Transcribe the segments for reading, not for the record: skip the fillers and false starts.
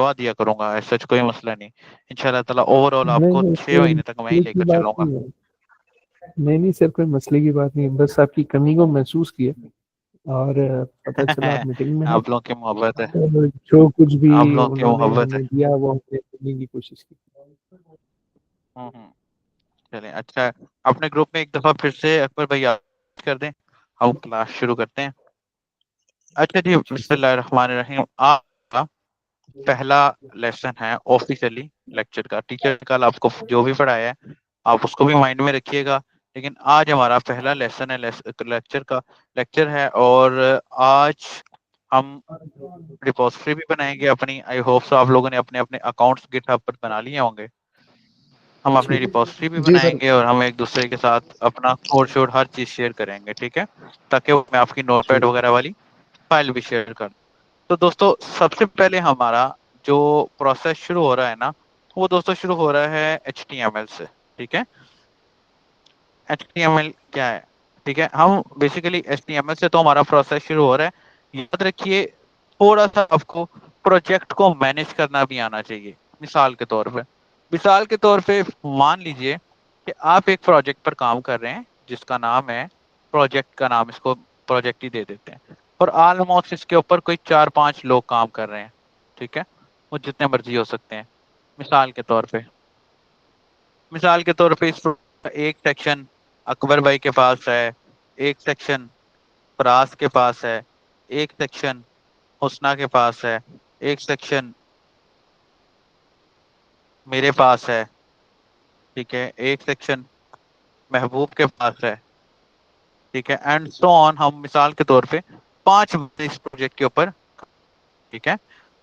करवा दिया करूंगा, ऐसा कोई मसला नहीं। इंशाल्लाह ताला ओवरऑल नहीं आपको नहीं, 6 महीने तक मैं ही मसले की लेकर बात चलूंगा। नहीं है। नहीं नहीं सर, कोई मसले की बात नहीं है, बस आपकी कमी को महसूस किया। और पता चला आप मीटिंग में हैं, आप लोगों की मोहब्बत है, तो जो कुछ भी आप लोगों की उन्होंने मोहब्बत है। हमें दिया वो हमने करने की कोशिश की। हम्म। चलें, अच्छा है। अपने ग्रुप में एक दफा फिर से अकबर भाई याद कर दें, हम क्लास शुरू करते हैं। अच्छा जी, जी सर। बिस्मिल्लाहिर्रहमानिर्रहीम। आपका पहला लेसन है ऑफिशियली लेक्चर का। टीचर कल आपको जो भी पढ़ाया है आप उसको भी माइंड में रखिएगा, लेकिन आज हमारा पहला लेसन है, लेक्चर का लेक्चर है। और आज हम रिपोजिटरी भी बनाएंगे अपनी। आई होप सो आप लोगों ने अपने अपने अकाउंट्स गिटहब पर बना लिए होंगे। हम अपनी जी रिपोजिटरी भी जी सर। बनाएंगे और हम एक दूसरे के साथ अपना कोड शोड हर चीज शेयर करेंगे, ठीक है, ताकि मैं आपकी नोटपैड ठीक। वगैरह वाली फाइल भी शेयर कर। तो दोस्तों, सबसे पहले हमारा जो प्रोसेस शुरू हो रहा है ना, वो दोस्तों शुरू हो रहा है HTML से, ठीक है। HTML क्या है? ठीक है, हम बेसिकली HTML से तो हमारा प्रोसेस शुरू हो रहा है। याद रखिए, थोड़ा सा आपको प्रोजेक्ट को मैनेज करना भी आना चाहिए। मिसाल के तौर पे मान लीजिए कि आप एक प्रोजेक्ट पर काम कर रहे हैं जिसका नाम है, प्रोजेक्ट का नाम इसको प्रोजेक्ट ही दे देते हैं, और ऑलमोस्ट इसके ऊपर कोई 4-5 लोग काम कर रहे हैं, ठीक है। वो जितने मर्जी हो सकते हैं। मिसाल के तौर पे मिसाल के तौर पे इस एक सेक्शन अकबर भाई के पास है, एक सेक्शन फराज के पास है, एक सेक्शन हुस्ना के पास है, एक सेक्शन मेरे पास है, ठीक है, एक सेक्शन महबूब के पास है, ठीक है, एंड सो ऑन। हम मिसाल के तौर पे 5 बंदे इस प्रोजेक्ट के ऊपर, ठीक है।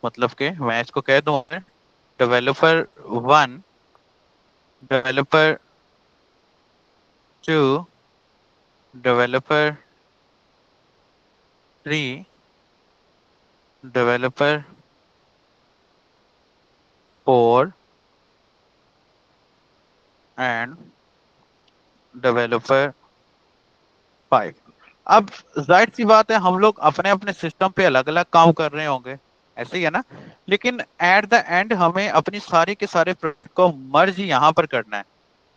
मतलब कि मैं इसको कह दूं, developer 1, developer 2, developer 3, developer 4 end developer 5। अब जाहिर सी बात है, हम लोग अपने अपने सिस्टम पे अलग अलग काम कर रहे होंगे, ऐसे ही है ना। लेकिन एट द एंड हमें अपनी सारे के सारे प्रोजेक्ट को मर्ज यहाँ पर करना है,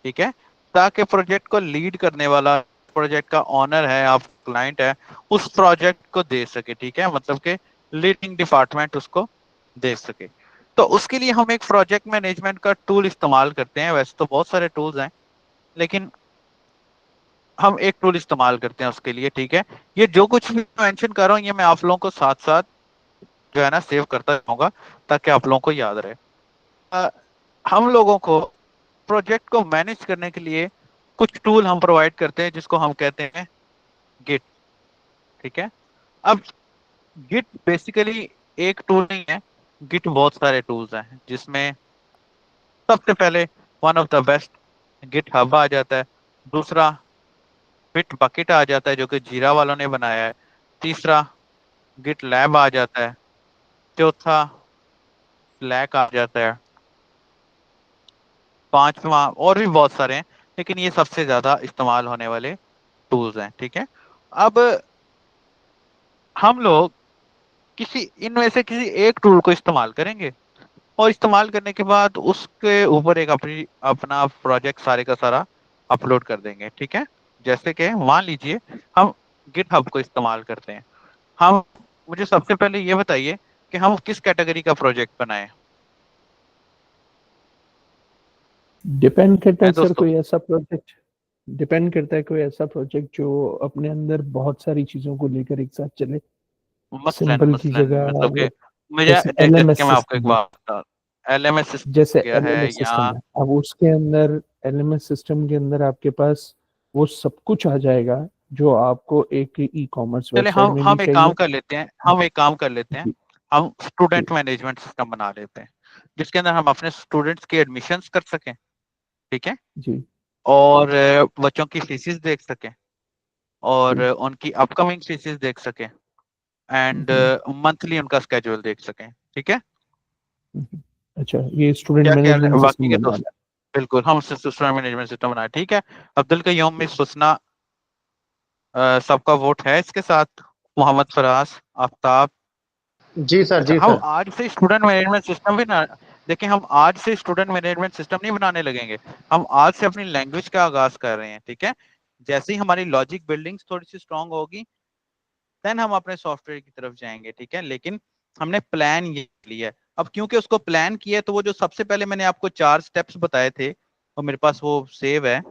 ठीक है, ताकि प्रोजेक्ट को लीड करने वाला, प्रोजेक्ट का ऑनर है, आप क्लाइंट है, उस प्रोजेक्ट को दे सके, ठीक है, मतलब कि लीडिंग डिपार्टमेंट उसको दे सके। तो उसके लिए हम एक प्रोजेक्ट मैनेजमेंट का टूल इस्तेमाल करते हैं। वैसे तो बहुत सारे टूल्स हैं, लेकिन हम एक टूल इस्तेमाल करते हैं उसके लिए, ठीक है। ये जो कुछ भी मेंशन कर रहा हूँ, ये मैं आप लोगों को साथ साथ जो है ना सेव करता रहूंगा, ताकि आप लोगों को याद रहे। अ, हम लोगों को प्रोजेक्ट को मैनेज करने के लिए कुछ टूल हम प्रोवाइड करते हैं, जिसको हम कहते हैं गिट, ठीक है। अब गिट बेसिकली एक टूल नहीं है, गिट बहुत सारे टूल्स हैं, जिसमें सबसे पहले one of the best GitHub आ जाता है। दूसरा गिट बकेट आ जाता है, जो कि जीरा वालों ने बनाया है। तीसरा गिट लैब आ जाता है। चौथा स्लैक आ जाता है। पांचवा और भी बहुत सारे हैं, लेकिन ये सबसे ज्यादा इस्तेमाल होने वाले टूल्स हैं, ठीक है। अब हम लोग किसी इनमें से किसी एक टूल को इस्तेमाल करेंगे, और इस्तेमाल करने के बाद उसके ऊपर एक अपनी अपना प्रोजेक्ट सारे का सारा अपलोड कर देंगे, ठीक है। जैसे कि मान लीजिए हम गिटहब को इस्तेमाल करते हैं। हम मुझे सबसे पहले ये बताइए कि हम किस कैटेगरी का प्रोजेक्ट बनाएं डिपेंड करता है है सर, दोस्तों। कोई ऐसा प्रोजेक्ट, डिपेंड करता है कोई ऐसा प्रोजेक्ट जो अपने अंदर बहुत सारी चीजों को लेकर एक साथ चले। मसलन सिंपल की मसलन मतलब जगह कि मुझे जैसे जैसे कि एलएमएस मैं आपको एक सिस्टम है। बात बता, LMS सिस्टम जैसे क्या है एलएमएस या। सिस्टम है, अब उसके अंदर एलएमएस सिस्टम के अंदर आपके पास वो सब कुछ आ जाएगा जो आपको एक ई कॉमर्स चले, वेबसाइट हम में भी हम एक काम चाहिए। कर लेते हैं, हम एक काम कर लेते हैं, जी हम जी स्टूडेंट मैनेजमेंट सिस्टम बना लेते हैं, जिसके अंदर हम अपने स्टूडेंट्स के एडमिशन्स कर सकें, ठीक है, जी और बच्चों की फीसिस देख सकें, और जी। उनकी अपकमिंग फीसिस देख सकें, एंड हम्म, मंथली उनका स्केड्यूल देख सकें, ठीक है। हम्म। अच्छा, ये स्टूडेंट क्या ख्याल है मैनेजमेंट बाकी सिस्टम के बनवाना दोस्त? बिल्कुल, हम स्टूडेंट मैनेजमेंट सिस्टम बनाए, ठीक है। अब्दुल कयूम मिस हुसना, सबका वोट है इसके साथ। मोहम्मद फराज, आफ्ताब, जी सर, अच्छा, जी हम सर। आज से स्टूडेंट मैनेजमेंट सिस्टम भी ना देखें, हम आज से स्टूडेंट मैनेजमेंट सिस्टम नहीं बनाने लगेंगे, हम आज से अपनी लैंग्वेज का आगाज कर रहे हैं। ठीक है, जैसे ही हमारी लॉजिक बिल्डिंग्स थोड़ी सी स्ट्रांग होगी, देन हम अपने सॉफ्टवेयर की तरफ जाएंगे। ठीक है, लेकिन हमने प्लान ये लिया है। अब क्योंकि उसको प्लान किया है, तो वो जो सबसे पहले मैंने आपको 4 स्टेप्स बताए थे, और मेरे पास वो सेव है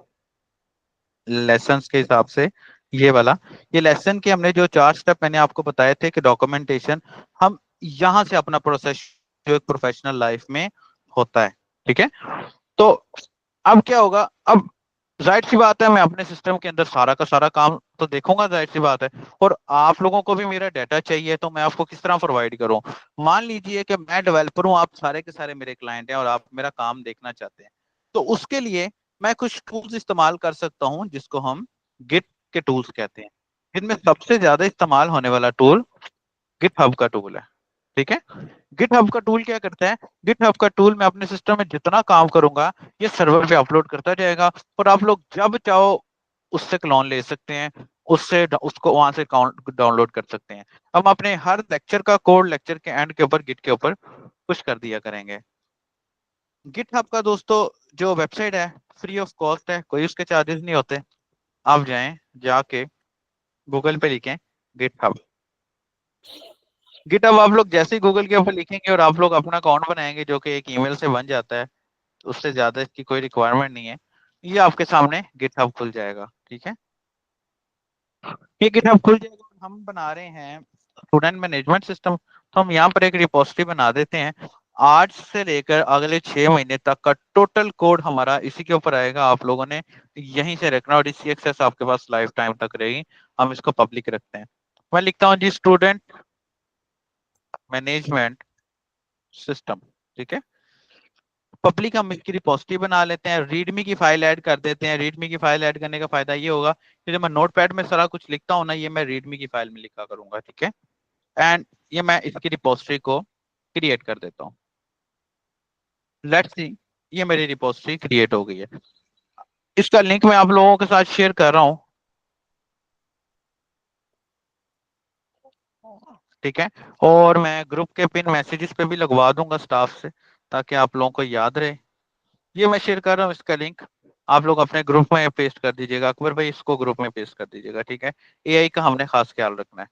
लेसन्स के हिसाब से, ये वाला, ये लेसन के हमने जो 4 स्टेप मैंने आपको बताए थे कि डॉक्यूमेंटेशन, हम यहाँ से अपना प्रोसेस जो एक प्रोफेशनल लाइफ में होता है। ठीक है, तो अब क्या होगा, अब जाहिर सी बात है मैं अपने सिस्टम के अंदर सारा का सारा काम तो देखूंगा, जाहिर सी बात है, और आप लोगों को भी मेरा डाटा चाहिए, तो मैं आपको किस तरह प्रोवाइड करूं। मान लीजिए कि मैं डेवलपर हूं, आप सारे के सारे मेरे क्लाइंट हैं, और आप मेरा काम देखना चाहते हैं, तो उसके लिए मैं कुछ टूल्स इस्तेमाल कर सकता हूं, जिसको हम गिट के टूल्स कहते हैं। जिनमें सबसे ज्यादा इस्तेमाल होने वाला टूल गिट हब का टूल है। ठीक है, गिट हब का टूल क्या करता है, गिट हब का टूल मैं अपने सिस्टम में जितना काम करूंगा, ये सर्वर पे अपलोड करता जाएगा, और आप लोग जब चाहो उससे क्लोन ले सकते हैं, उससे उसको वहां से डाउनलोड कर सकते हैं। हम अपने हर लेक्चर का कोड लेक्चर के एंड के ऊपर गिट के ऊपर पुश कर दिया करेंगे। गिट हब का दोस्तों जो वेबसाइट है, फ्री ऑफ कॉस्ट है, कोई उसके चार्जेस नहीं होते। आप जाएं, जाके गूगल पे लिखें गिट हब। गिटहब आप लोग जैसे ही गूगल के ऊपर लिखेंगे और आप लोग अपना अकाउंट बनाएंगे, जो कि एक ईमेल से बन जाता है, उससे ज्यादा इसकी कोई रिक्वायरमेंट नहीं है, ये आपके सामने गिटहब खुल जाएगा। ठीक है, ये गिटहब खुल जाएगा, और हम बना रहे हैं स्टूडेंट मैनेजमेंट सिस्टम, तो हम यहाँ पर एक रिपोजिटरी बना देते हैं। आज से लेकर अगले 6 महीने तक का टोटल कोड हमारा इसी के ऊपर आएगा, आप लोगों ने यहीं से रखना, और इसकी एक्सेस आपके पास लाइफ टाइम तक रहेगी। हम इसको पब्लिक रखते हैं। मैं लिखता हूँ जी स्टूडेंट मैनेजमेंट सिस्टम। ठीक है, पब्लिक हम इसकी रिपोजिटरी बना लेते हैं, रीडमी की फाइल ऐड कर देते हैं। रीडमी की फाइल ऐड करने का फायदा ये होगा कि जब मैं नोटपैड में सारा कुछ लिखता हूँ ना, ये मैं रीडमी की फाइल में लिखा करूंगा। ठीक है, एंड ये मैं इसकी रिपोजिटरी को क्रिएट कर देता हूँ। लेट्स सी, ये मेरी रिपोजिटरी क्रिएट हो गई है। इसका लिंक मैं आप लोगों के साथ शेयर कर रहा हूँ। ठीक है, और मैं ग्रुप के पिन मैसेजेस पे भी लगवा दूंगा स्टाफ से, ताकि आप लोगों को याद रहे। ये मैं शेयर कर रहा हूँ, इसका लिंक आप लोग अपने ग्रुप में पेस्ट कर दीजिएगा। अकबर भाई, इसको ग्रुप में पेस्ट कर दीजिएगा। ठीक है, एआई का हमने खास ख्याल रखना है।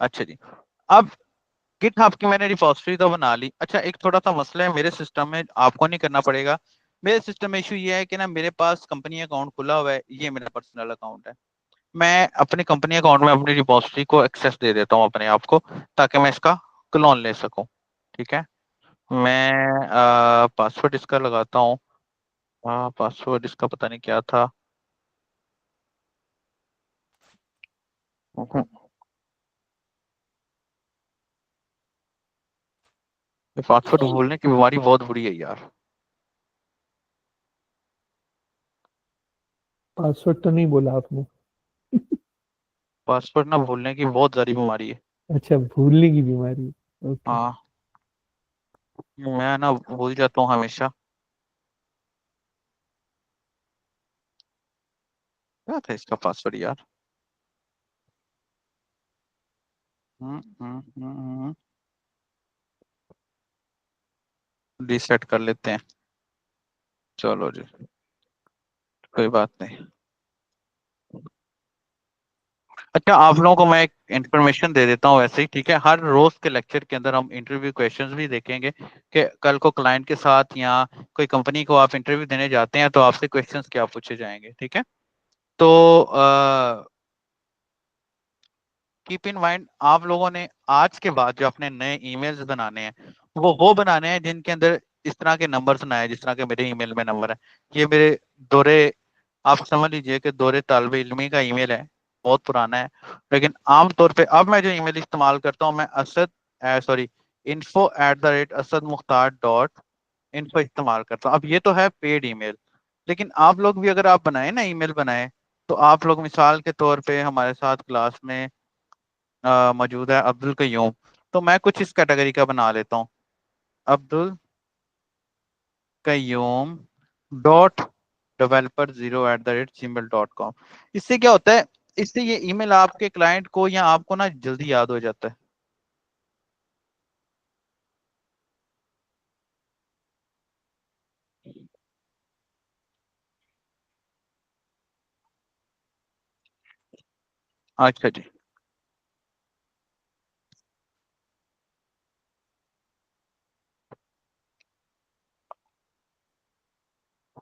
अच्छा जी, अब गिटहब की मैंने रिपोजिटरी तो बना ली। अच्छा, एक थोड़ा सा मसला है मेरे सिस्टम में, आपको नहीं करना पड़ेगा। मेरे सिस्टम में इशू ये है कि ना, मेरे पास कंपनी अकाउंट खुला हुआ है, ये मेरा पर्सनल अकाउंट है। मैं अपने कंपनी अकाउंट में अपनी रिपोजिटरी को एक्सेस दे देता हूँ अपने आप को, ताकि मैं इसका क्लोन ले सकूं। ठीक है, मैं पासवर्ड इसका लगाता हूँ। पासवर्ड इसका पता नहीं क्या था। पासवर्ड भूलने की बीमारी बहुत बुरी है यार। पासवर्ड तो नहीं बोला आपने? पासवर्ड ना भूलने की बहुत सारी बीमारी है। अच्छा, भूलने की बीमारी। ओके। हाँ, मैं ना भूल जाता हूँ हमेशा। क्या था इसका पासवर्ड यार। रीसेट कर लेते हैं, चलो जी, कोई बात नहीं। अच्छा, आप लोगों को मैं एक इंफॉर्मेशन दे देता हूँ वैसे ही। ठीक है, हर रोज के लेक्चर के अंदर हम इंटरव्यू क्वेश्चंस भी देखेंगे, कि कल को क्लाइंट के साथ या कोई कंपनी को आप इंटरव्यू देने जाते हैं, तो आपसे क्वेश्चंस क्या पूछे जाएंगे। ठीक है, तो कीप इन माइंड, आप लोगों ने आज के बाद जो अपने नए ईमेल्स बनाने हैं, वो बनाने हैं जिनके अंदर इस तरह के नंबर्स ना आए, जिस तरह के मेरे ईमेल में नंबर है। ये मेरे दौरे, आप समझ लीजिए कि दौरे तालिबे इल्मी का ईमेल है, बहुत पुराना है। लेकिन आमतौर पे अब मैं जो ईमेल इस्तेमाल करता हूँ, मैं असद, सॉरी, info@asad.mukhtar.info इस्तेमाल करता हूँ। अब ये तो है पेड ईमेल, लेकिन आप लोग भी अगर आप बनाए ना, ईमेल बनाए, तो आप लोग मिसाल के तौर पे हमारे साथ क्लास में मौजूद है अब्दुल कयूम, तो मैं कुछ इस कैटेगरी का बना लेता हूँ, अब्दुल कयूम डॉट developer0@gmail.com। इससे क्या होता है, इससे ये ईमेल आपके क्लाइंट को या आपको ना जल्दी याद हो जाता है। अच्छा जी।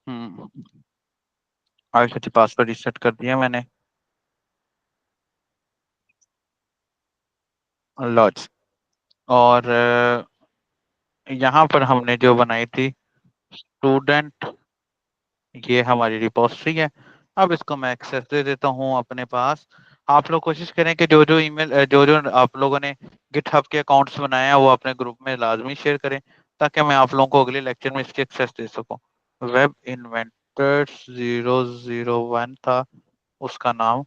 हम्म। अच्छा जी, पासवर्ड रिसेट कर दिया मैंने। लॉज। और यहाँ पर हमने जो बनाई थी स्टूडेंट, ये हमारी रिपोजिटरी है। अब इसको मैं एक्सेस दे देता हूँ अपने पास। आप लोग कोशिश करें कि जो जो ईमेल जो जो आप लोगों ने गिटहब के अकाउंट्स बनाए हैं वो अपने ग्रुप में लाजमी शेयर करें, ताकि मैं आप लोगों को अगले लेक्चर में इसकी एक्सेस दे सकूं। वेब इन्वेंटर्स 001 था उसका नाम।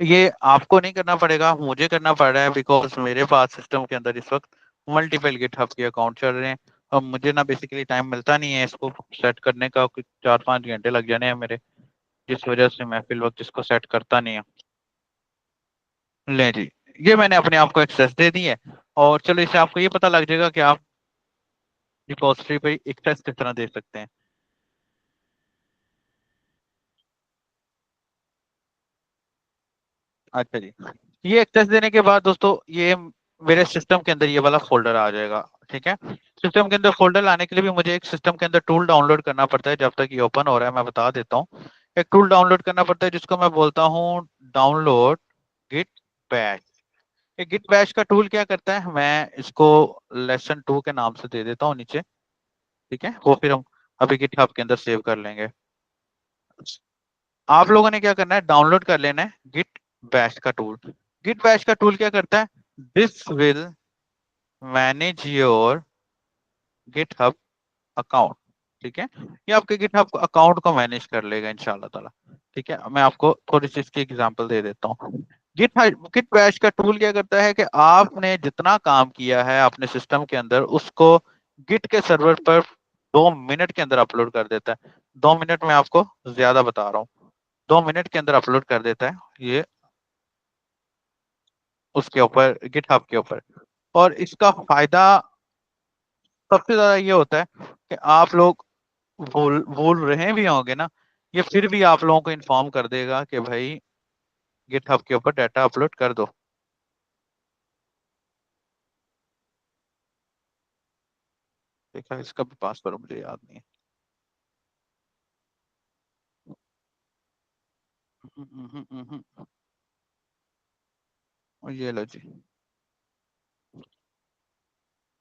ये आपको नहीं करना पड़ेगा, मुझे करना पड़ रहा है, बिकॉज मेरे पास सिस्टम के अंदर इस वक्त मल्टीपल गिटहब के अकाउंट चल रहे हैं। अब मुझे ना बेसिकली टाइम मिलता नहीं है इसको सेट करने का, कुछ 4-5 घंटे लग जाने हैं मेरे, जिस वजह से मैं फिल वक्त इसको सेट करता नहीं हूँ। ले जी, ये मैंने अपने आप को एक्सेस दे दी है। और चलो इससे आपको ये पता लग जाएगा कि आप रिपोजिटरी पे एक्सेस किस तरह दे सकते हैं। अच्छा जी, ये एक्सेस देने के बाद दोस्तों ये मेरे सिस्टम के अंदर ये वाला फोल्डर आ जाएगा। ठीक है, सिस्टम के अंदर फोल्डर लाने के लिए भी मुझे एक सिस्टम के अंदर टूल डाउनलोड करना पड़ता है। जब तक ये ओपन हो रहा है मैं बता देता हूँ। एक टूल डाउनलोड करना पड़ता है जिसको मैं बोलता हूँ डाउनलोड गिट बैश। ये गिट बैश का टूल क्या करता है, मैं इसको लेसन 2 के नाम से दे देता हूँ नीचे। ठीक है, वो फिर हम अभी गिट हब के अंदर सेव कर लेंगे। आप लोगों ने क्या करना है, डाउनलोड कर लेना है गिट बैश का टूल। गिट बैश का टूल क्या करता है, this will manage your GitHub account. ठीक है, ये आपके गिटहब अकाउंट को मैनेज कर लेगा इंशाल्लाह ताला। ठीक है, मैं आपको थोड़ी सी इसकी एग्जांपल दे देता हूँ। गिट बैश का टूल क्या करता है कि आपने जितना काम किया है अपने सिस्टम के अंदर उसको गिट के सर्वर पर 2 मिनट के अंदर अपलोड कर देता है। 2 मिनट में आपको ज्यादा बता रहा हूँ, 2 मिनट के अंदर अपलोड कर देता है ये उसके ऊपर, गिटहब के ऊपर। और इसका फायदा सबसे ज्यादा ये होता है कि आप लोग भूल भूल रहे भी होंगे ना, ये फिर भी आप लोगों को इन्फॉर्म कर देगा कि भाई गिटहब के ऊपर डाटा अपलोड कर दो। देखा, इसका भी पासवर्ड मुझे याद नहीं है। और ये लो जी,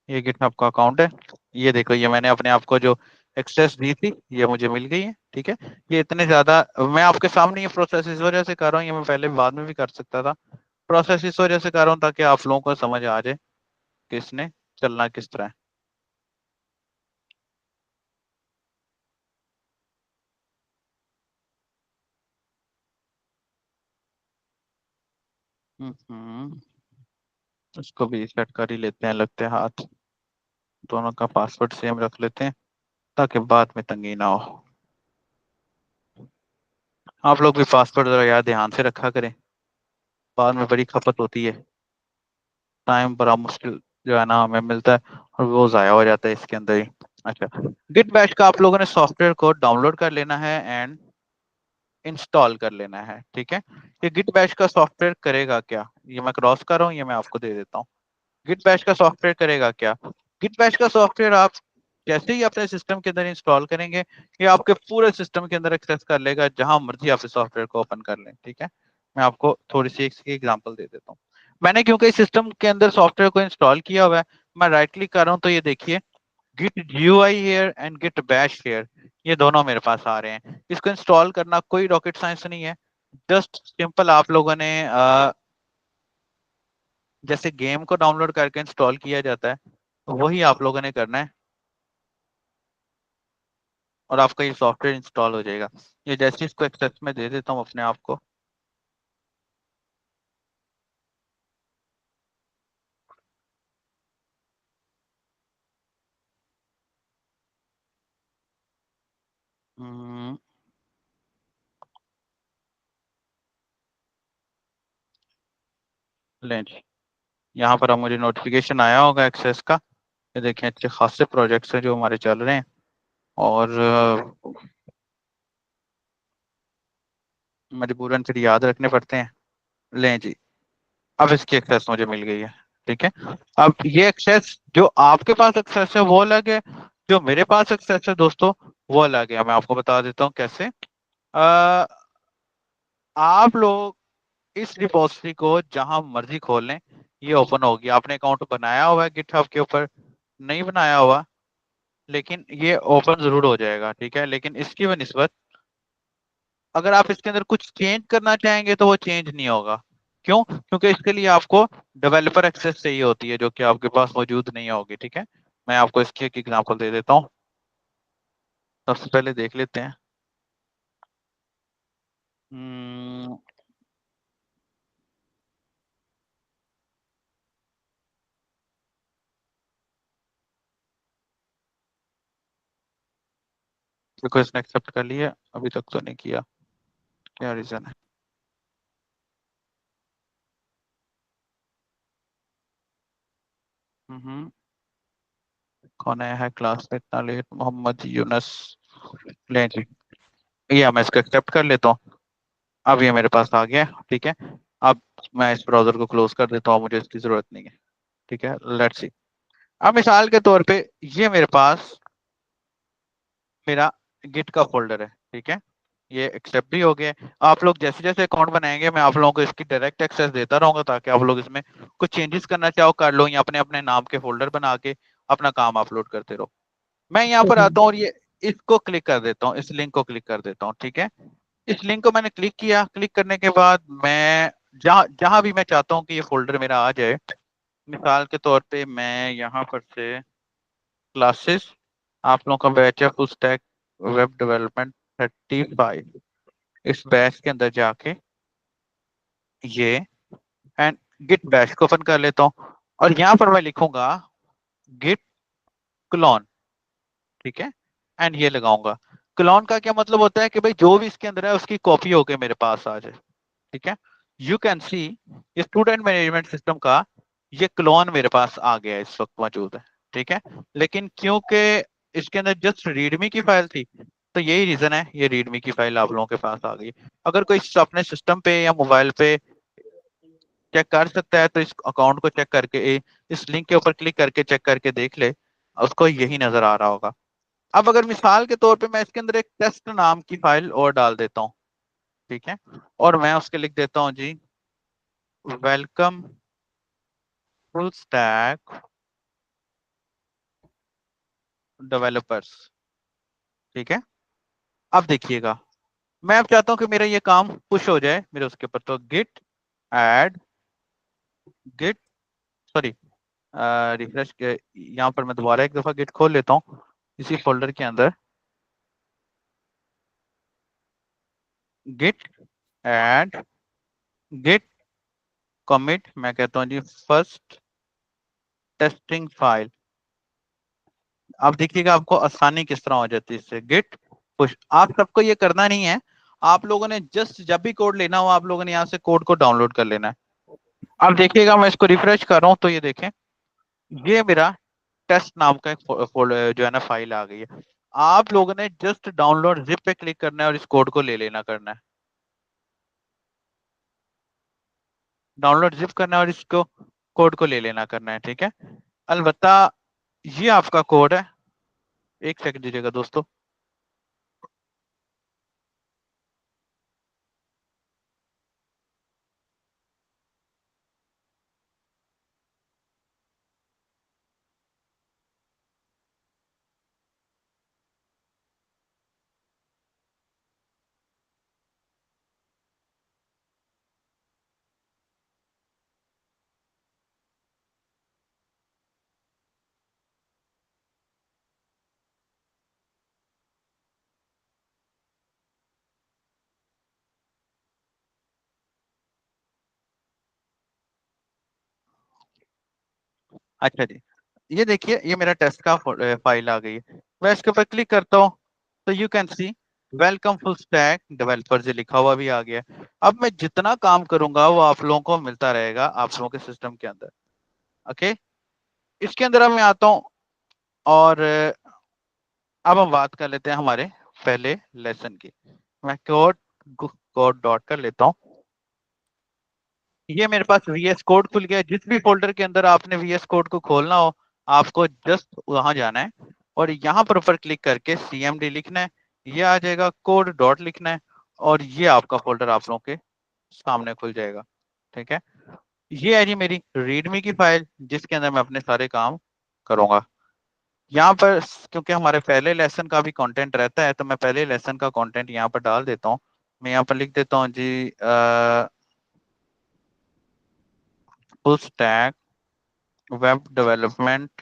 ये गिटहब का अकाउंट है। ये देखो, ये मैंने अपने आप को जो एक्सेस दी थी ये मुझे मिल गई है। ठीक है, ये इतने ज्यादा मैं आपके सामने ये प्रोसेस इस वजह से कर रहा हूँ, ये मैं पहले बाद में भी कर सकता था। प्रोसेस इस वजह से कर रहा हूँ ताकि आप लोगों को समझ आ जाए कि इसने चलना किस तरह है। हम्म, इसको भी सेट कर ही लेते हैं, लगते हैं हाथ। दोनों का पासवर्ड सेम रख लेते हैं ताकि बाद में तंगी ना हो। आप लोग भी पासवर्ड जरा याद ध्यान से रखा करें, बाद में बड़ी खपत होती है। टाइम बड़ा मुश्किल जो है ना हमें मिलता है, और वो जाया हो जाता है इसके अंदर ही। अच्छा, गिट बैश का आप लोगों ने सॉफ्टवेयर को डाउनलोड कर लेना है एंड इंस्टॉल कर लेना है। ठीक है, ये गिट बैश का सॉफ्टवेयर करेगा क्या, ये मैं क्रॉस कर रहा हूँ, ये मैं आपको दे देता हूँ। गिट बैश का सॉफ्टवेयर करेगा क्या, गिट बैश का सॉफ्टवेयर आप जैसे ही अपने सिस्टम के अंदर इंस्टॉल करेंगे ये आपके पूरे सिस्टम के अंदर एक्सेस कर लेगा, जहां मर्जी आप इस सॉफ्टवेयर को ओपन कर लें। ठीक है, मैं आपको थोड़ी सी इसकी एग्जांपल दे देता हूँ। मैंने क्योंकि इस सिस्टम के अंदर सॉफ्टवेयर को इंस्टॉल किया हुआ है, मैं राइट क्लिक कर रहा हूँ तो ये देखिए Git GUI here and Git bash here, ये दोनों मेरे पास आ रहे हैं। इसको इंस्टॉल करना कोई रॉकेट साइंस नहीं है। जस्ट सिंपल आप लोगों ने जैसे गेम को डाउनलोड करके इंस्टॉल किया जाता है वही आप लोगों ने करना है, और आपका ये सॉफ्टवेयर इंस्टॉल हो जाएगा। ये जैसे इसको एक्सेस में दे देता हूँ अपने आप को। हम्म, लें जी, यहाँ पर अब मुझे नोटिफिकेशन आया होगा एक्सेस का। ये देखें, अच्छे खासे प्रोजेक्ट्स हैं जो हमारे चल रहे हैं। और मजबूरन फिर याद रखने पड़ते हैं। लें जी, अब इसकी एक्सेस मुझे मिल गई है। ठीक है, अब ये एक्सेस जो आपके पास एक्सेस है वो अलग है, जो मेरे पास एक्सेस है दोस्तों वो अलग है। मैं आपको बता देता हूँ कैसे। आ, आप लोग इस रिपोजिटरी को जहां मर्जी खोल लें, ये ओपन होगी। आपने अकाउंट बनाया हुआ है गिटहब के ऊपर, नहीं बनाया हुआ, लेकिन ये ओपन जरूर हो जाएगा। ठीक है, लेकिन इसकी बनिस्बत अगर आप इसके अंदर कुछ चेंज करना चाहेंगे तो वो चेंज नहीं होगा। क्यों? क्योंकि इसके लिए आपको डेवलपर एक्सेस चाहिए होती है, जो कि आपके पास मौजूद नहीं होगी। ठीक है, मैं आपको इसकी एक एग्जांपल दे देता हूँ। सबसे पहले देख लेते हैं। हम्म, देखो इसने एक्सेप्ट कर लिया, अभी तक तो नहीं किया, क्या रीजन है? हम्म, कौन आया है क्लास में इतना लेट? मोहम्मद यूनस। ले जी, ये मैं इसको एक्सेप्ट कर लेता हूँ। अब ये मेरे पास आ गया। ठीक है, अब मैं इस ब्राउजर को क्लोज कर देता हूँ, मुझे इसकी जरूरत नहीं है। ठीक है, लेट्स सी। अब मिसाल के तौर पे ये मेरे पास मेरा गिट का फोल्डर है। ठीक है, ये एक्सेप्ट भी हो गया। आप लोग जैसे जैसे अकाउंट बनाएंगे मैं आप लोगों को इसकी डायरेक्ट एक्सेस देता रहूंगा, ताकि आप लोग इसमें कुछ चेंजेस करना चाहो कर लो, या अपने अपने नाम के फोल्डर बना के अपना काम अपलोड करते रहो। मैं यहाँ अच्छा पर जी। आता हूँ और ये इसको क्लिक कर देता हूँ, इस लिंक को क्लिक कर देता हूँ। ठीक है, इस लिंक को मैंने क्लिक किया। क्लिक करने के बाद मैं जहाँ जहां भी मैं चाहता हूँ कि ये फोल्डर मेरा आ जाए, मिसाल के तौर पे मैं यहाँ पर से क्लासेस, आप लोगों का बैच है फुल स्टैक वेब डेवलपमेंट 35, इस बैच के अंदर जाके ये एंड गिट बैच को ओपन कर लेता हूँ, और यहाँ पर मैं लिखूंगा गिट क्लोन। ठीक है, एंड ये लगाऊंगा। क्लोन का क्या मतलब होता है कि भाई जो भी इसके अंदर है उसकी कॉपी होके मेरे पास आ जाए। ठीक है, यू कैन सी ये स्टूडेंट मैनेजमेंट सिस्टम का ये क्लोन मेरे पास आ गया है, इस वक्त मौजूद है। ठीक है, लेकिन क्योंकि इसके अंदर जस्ट रीडमी की फाइल थी, तो यही रीजन है ये रीडमी की फाइल आप लोगों के पास आ गई। अगर कोई अपने सिस्टम पे या मोबाइल पे चेक कर सकता है तो इस अकाउंट को चेक करके इस लिंक के ऊपर क्लिक करके चेक करके देख ले, उसको यही नजर आ रहा होगा। अब अगर मिसाल के तौर पे मैं इसके अंदर एक टेस्ट नाम की फाइल और डाल देता हूँ। ठीक है, और मैं उसके लिख देता हूँ जी वेलकम फुल स्टैक डेवलपर्स। ठीक है, अब देखिएगा, मैं अब चाहता हूं कि मेरा ये काम पुश हो जाए मेरे उसके ऊपर, तो Git add Git sorry refresh, यहाँ पर मैं दोबारा एक दफा गिट खोल लेता हूँ इसी फोल्डर के अंदर। गिट एड गिट कमिट, मैं कहता हूँ जी फर्स्ट टेस्टिंग फाइल। अब देखिएगा आपको आसानी किस तरह हो जाती है इससे। गिट पुश, आप सबको ये करना नहीं है, आप लोगों ने जस्ट जब भी कोड लेना हो आप लोगों ने यहाँ से कोड को डाउनलोड कर लेना है। अब देखिएगा मैं इसको रिफ्रेश कर रहा हूँ तो ये देखें, ये मेरा टेस्ट नाम का एक फोल्डर जो है ना फाइल आ गई है। आप लोगों ने जस्ट डाउनलोड जिप पे क्लिक करना है और इस कोड को ले लेना करना है। डाउनलोड जिप करना है और इसको कोड को ले लेना करना है। ठीक है, अलबत्ता ये आपका कोड है, एक सेकंड दीजिएगा दोस्तों। अच्छा जी, ये देखिए ये मेरा टेस्ट का फाइल आ गई है। मैं इसके ऊपर क्लिक करता हूँ तो you can see welcome full stack developer जो लिखा हुआ भी आ गया है। अब मैं जितना काम करूंगा वो आप लोगों को मिलता रहेगा आप लोगों के सिस्टम के अंदर। ओके, इसके अंदर अब मैं आता हूँ, और अब हम बात कर लेते हैं हमारे पहले लेसन की। मैं कोड कोड डॉट कर लेता हूँ। ये मेरे पास VS कोड खुल गया। जिस भी फोल्डर के अंदर आपने VS कोड को खोलना हो, आपको जस्ट वहां जाना है और यहाँ पर ऊपर क्लिक करके CMD लिखना है। ये आ जाएगा, कोड डॉट लिखना है और ये आपका फोल्डर आप लोगों के सामने खुल जाएगा। ठीक है, ये है जी मेरी रीडमी की फाइल जिसके अंदर मैं अपने सारे काम करूंगा। यहाँ पर क्योंकि हमारे पहले लेसन का भी कंटेंट रहता है, तो मैं पहले लेसन का कंटेंट यहाँ पर डाल देता हूँ। मैं यहाँ पर लिख देता हूँ जी full stack web development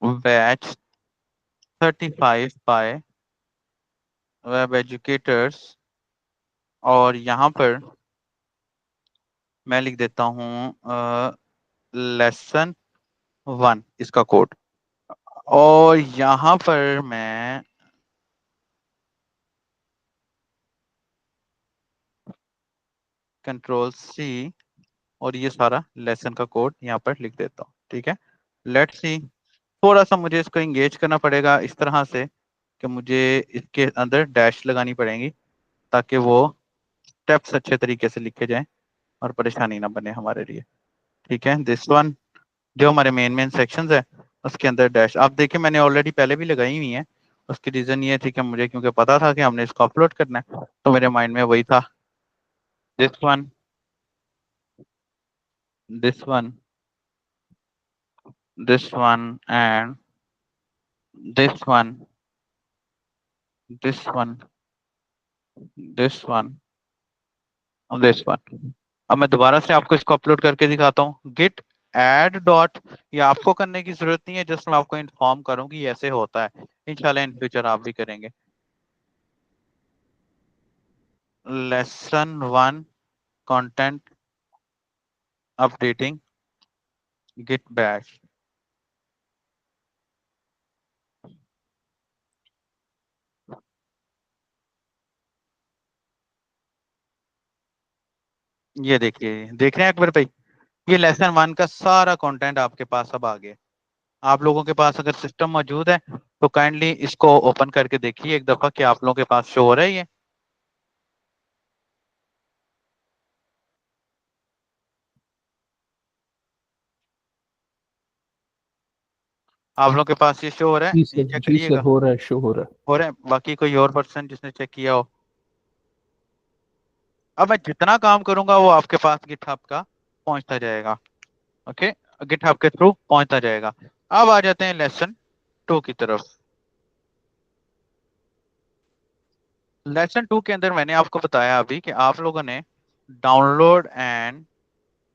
batch 35 by web educators. और यहाँ पर मैं लिख देता हूँ लेसन 1 इसका कोड। और यहाँ पर मैं Ctrl+C और ये सारा लेसन का कोड यहाँ पर लिख देता हूँ। ठीक है, लेट्स सी। थोड़ा सा मुझे इसको इंगेज करना पड़ेगा इस तरह से कि मुझे इसके अंदर डैश लगानी पड़ेगी ताकि वो स्टेप्स अच्छे तरीके से लिखे जाएं और परेशानी ना बने हमारे लिए। ठीक है, दिस वन जो हमारे मेन सेक्शंस है उसके अंदर डैश आप देखिए मैंने ऑलरेडी पहले भी लगाई हुई है। उसकी रीजन ये थी कि मुझे क्योंकि पता था कि हमने इसको अपलोड करना है, तो मेरे माइंड में वही था। This one, this one, this one and this one, this one, this one, this one. अब मैं दोबारा से आपको इसको अपलोड करके दिखाता हूँ। गिट एड डॉट, ये आपको करने की जरूरत नहीं है, जस्ट मैं आपको इन्फॉर्म करूंगी ऐसे होता है। इंशाल्लाह इन फ्यूचर आप भी करेंगे। Lesson 1 content updating Git bash. ये देखिए, देख रहे हैं अकबर भाई, ये लेसन 1 का सारा कंटेंट आपके पास अब आ गया। आप लोगों के पास अगर सिस्टम मौजूद है तो काइंडली इसको ओपन करके देखिए एक दफा कि आप लोगों के पास शो हो रहा है ये। आप लोगों के पास ये शो हो रहा है, जी ये सर, चेक जी सर, करिएगा। हो रहा है, शो हो रहा है। हो रहा है, बाकी कोई और पर्सन जिसने चेक किया हो। अब मैं जितना काम करूंगा वो आपके पास गिटहब का पहुंचता जाएगा। ओके, गिटहब के थ्रू पहुंचता जाएगा। अब आ जाते हैं लेसन 2 की तरफ। लेसन 2 के अंदर मैंने आपको बताया अभी कि आप लोगों ने डाउनलोड एंड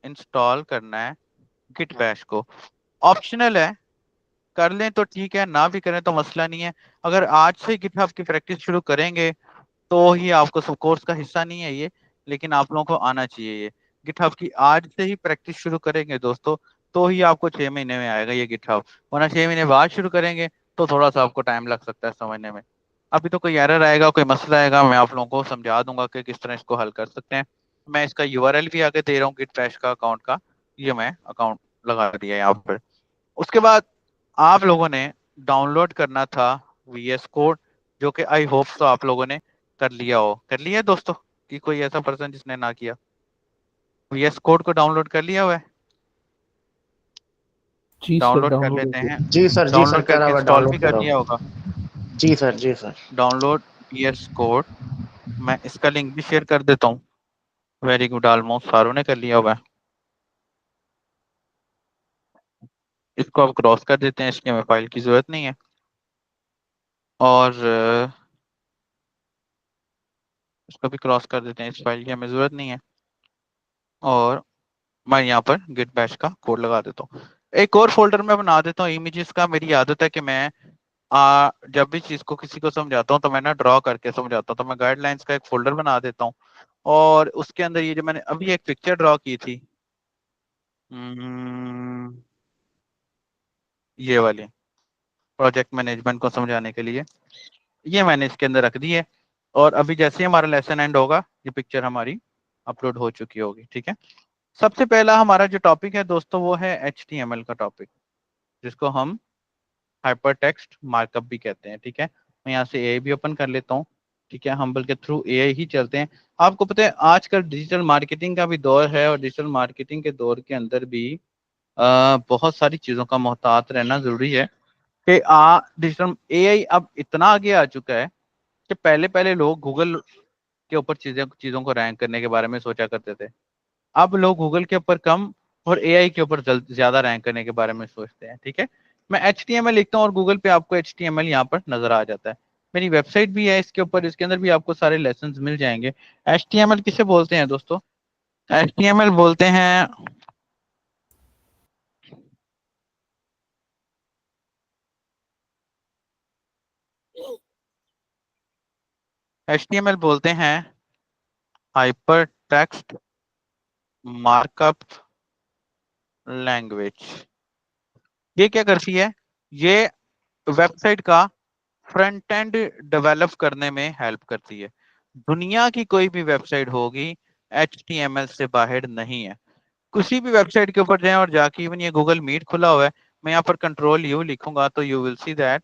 इंस्टॉल करना है गिट बैश को। ऑप्शनल है, कर लें तो ठीक है, ना भी करें तो मसला नहीं है। अगर आज से गिटहब की प्रैक्टिस शुरू करेंगे तो ही आपको सब कोर्स का हिस्सा नहीं है ये, लेकिन आप लोगों को आना चाहिए ये। गिटहब की आज से ही प्रैक्टिस शुरू करेंगे दोस्तों, तो ही आपको 6 महीने में आएगा ये गिटहब। वरना 6 महीने बाद शुरू करेंगे तो थोड़ा सा आपको टाइम लग सकता है समझने में। अभी तो कोई एरर आएगा, कोई मसला आएगा, मैं आप लोगों को समझा दूंगा कि किस तरह इसको हल कर सकते हैं। मैं इसका URL भी आगे दे रहा हूँ गिट बैश का अकाउंट का। ये मैं अकाउंट लगा दिया यहाँ पर। उसके बाद आप लोगों ने डाउनलोड करना था VS कोड, जो कि आई होप तो आप लोगों ने कर लिया हो। कर लिया है दोस्तों, कि कोई ऐसा पर्सन जिसने ना किया? VS कोड को डाउनलोड कर लिया हुआ है? जी सर, डाउनलोड कर डाउनलोड हो लेते हैं। गया। जी सर डाउनलोड करा करके हुआ, इंस्टॉल भी डाउनलोड कर करा लिया हुआ। होगा। जी सर, जी सर। डाउनलोड VS कोड, मैं इसका लिंक भी शेयर कर देता हूँ। वेरी गुड, ऑलमोस्ट सारों ने कर लिया हुआ है। इसको अब क्रॉस कर देते हैं, इसकी हमें फाइल की जरूरत नहीं है। और इसको भी क्रॉस कर देते हैं, इस फाइल की हमें जरूरत नहीं है। और मैं यहाँ पर गिट बैश का कोड लगा देता हूँ। एक और फोल्डर में बना देता हूँ इमेजेस का। मेरी आदत है कि मैं जब भी चीज को किसी को समझाता हूँ तो मैं ना ड्रॉ करके समझाता हूँ, तो मैं गाइडलाइंस का एक फोल्डर बना देता हूँ। और उसके अंदर ये जो मैंने अभी एक पिक्चर ड्रॉ की थी, हम्म, ये वाली प्रोजेक्ट मैनेजमेंट को समझाने के लिए, ये मैंने इसके अंदर रख दी है। और अभी जैसे ही हमारा लेसन एंड होगा ये पिक्चर हमारी अपलोड हो चुकी होगी। ठीक है, सबसे पहला हमारा जो टॉपिक है दोस्तों वो है HTML का टॉपिक, जिसको हम हाइपर टेक्स्ट मार्कअप भी कहते हैं। ठीक है, मैं यहाँ से ए भी ओपन कर लेता हूँ। ठीक है, हम्बल के थ्रू एआई ही चलते हैं। आपको पता है आजकल डिजिटल मार्केटिंग का भी दौर है, और डिजिटल मार्केटिंग के दौर के अंदर भी बहुत सारी चीजों का मोहतात रहना जरूरी है कि डिजिटल एआई अब इतना आगे आ चुका है कि पहले पहले लोग गूगल के ऊपर चीजों चीजों को रैंक करने के बारे में सोचा करते थे। अब लोग गूगल के ऊपर कम और एआई के ऊपर ज्यादा रैंक करने के बारे में सोचते हैं। ठीक है, मैं HTML लिखता हूँ और गूगल पे आपको HTML यहाँ पर नजर आ जाता है। मेरी वेबसाइट भी है इसके ऊपर, इसके अंदर भी आपको सारे लेसन्स मिल जाएंगे। HTML किसे बोलते हैं दोस्तों? HTML बोलते हैं HTML बोलते हैं हाइपर टेक्स्ट मार्कअप लैंग्वेज। ये क्या करती है? ये वेबसाइट का फ्रंट एंड डेवलप करने में हेल्प करती है। दुनिया की कोई भी वेबसाइट होगी HTML से बाहर नहीं है। किसी भी वेबसाइट के ऊपर जाएं और जाके, इवन ये गूगल मीट खुला हुआ है, मैं यहाँ पर Ctrl+U लिखूंगा तो यू विल सी दैट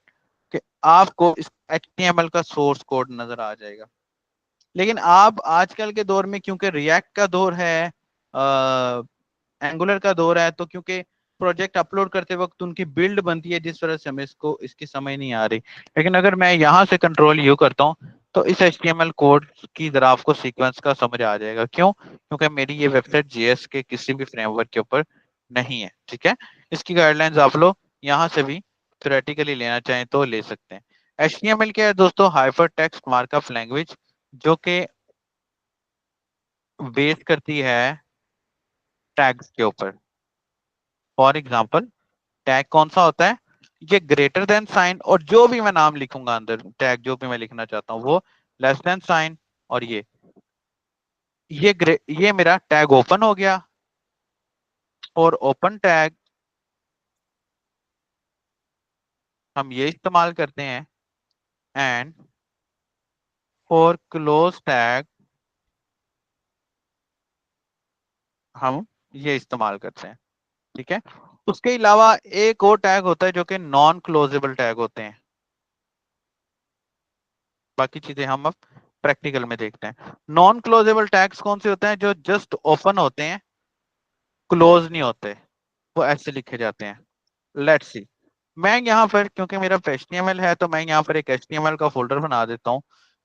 कि आपको इस HTML का सोर्स कोड नजर आ जाएगा। लेकिन आप आजकल के दौर में, क्योंकि रिएक्ट का दौर है, एंगुलर का दौर है, तो क्योंकि प्रोजेक्ट अपलोड करते वक्त उनकी बिल्ड बनती है जिस तरह से हमें इसकी समझ नहीं आ रही। लेकिन अगर मैं यहाँ से Ctrl+U करता हूँ तो इस HTML कोड की तरह आपको सीक्वेंस का समझ आ जाएगा। क्यों? क्योंकि मेरी ये वेबसाइट JS के किसी भी फ्रेमवर्क के ऊपर नहीं है। ठीक है, इसकी गाइडलाइंस आप लोग यहाँ से भी थ्योरेटिकली लेना चाहें तो ले सकते हैं। HTML क्या है दोस्तों? हाइपर टेक्स्ट मार्कअप लैंग्वेज, जो कि बेस करती है टैग्स के ऊपर। फॉर एग्जाम्पल, टैग कौन सा होता है? ये ग्रेटर देन साइन, और जो भी मैं नाम लिखूंगा अंदर, टैग जो भी मैं लिखना चाहता हूँ वो लेस देन साइन, और ये मेरा टैग ओपन हो गया, और ओपन टैग हम ये इस्तेमाल करते हैं, एंड फॉर क्लोज टैग हम ये इस्तेमाल करते हैं। ठीक है, उसके अलावा एक और टैग होता है जो कि नॉन क्लोजेबल टैग होते हैं। बाकी चीजें हम अब प्रैक्टिकल में देखते हैं। नॉन क्लोजेबल टैग्स कौन से होते हैं? जो जस्ट ओपन होते हैं, क्लोज नहीं होते, वो ऐसे लिखे जाते हैं। लेट्स सी, मैं यहाँ पर, क्योंकि मेरा HTML है, तो मैं यहाँ पर एक HTML का फोल्डर बना देता हूँ।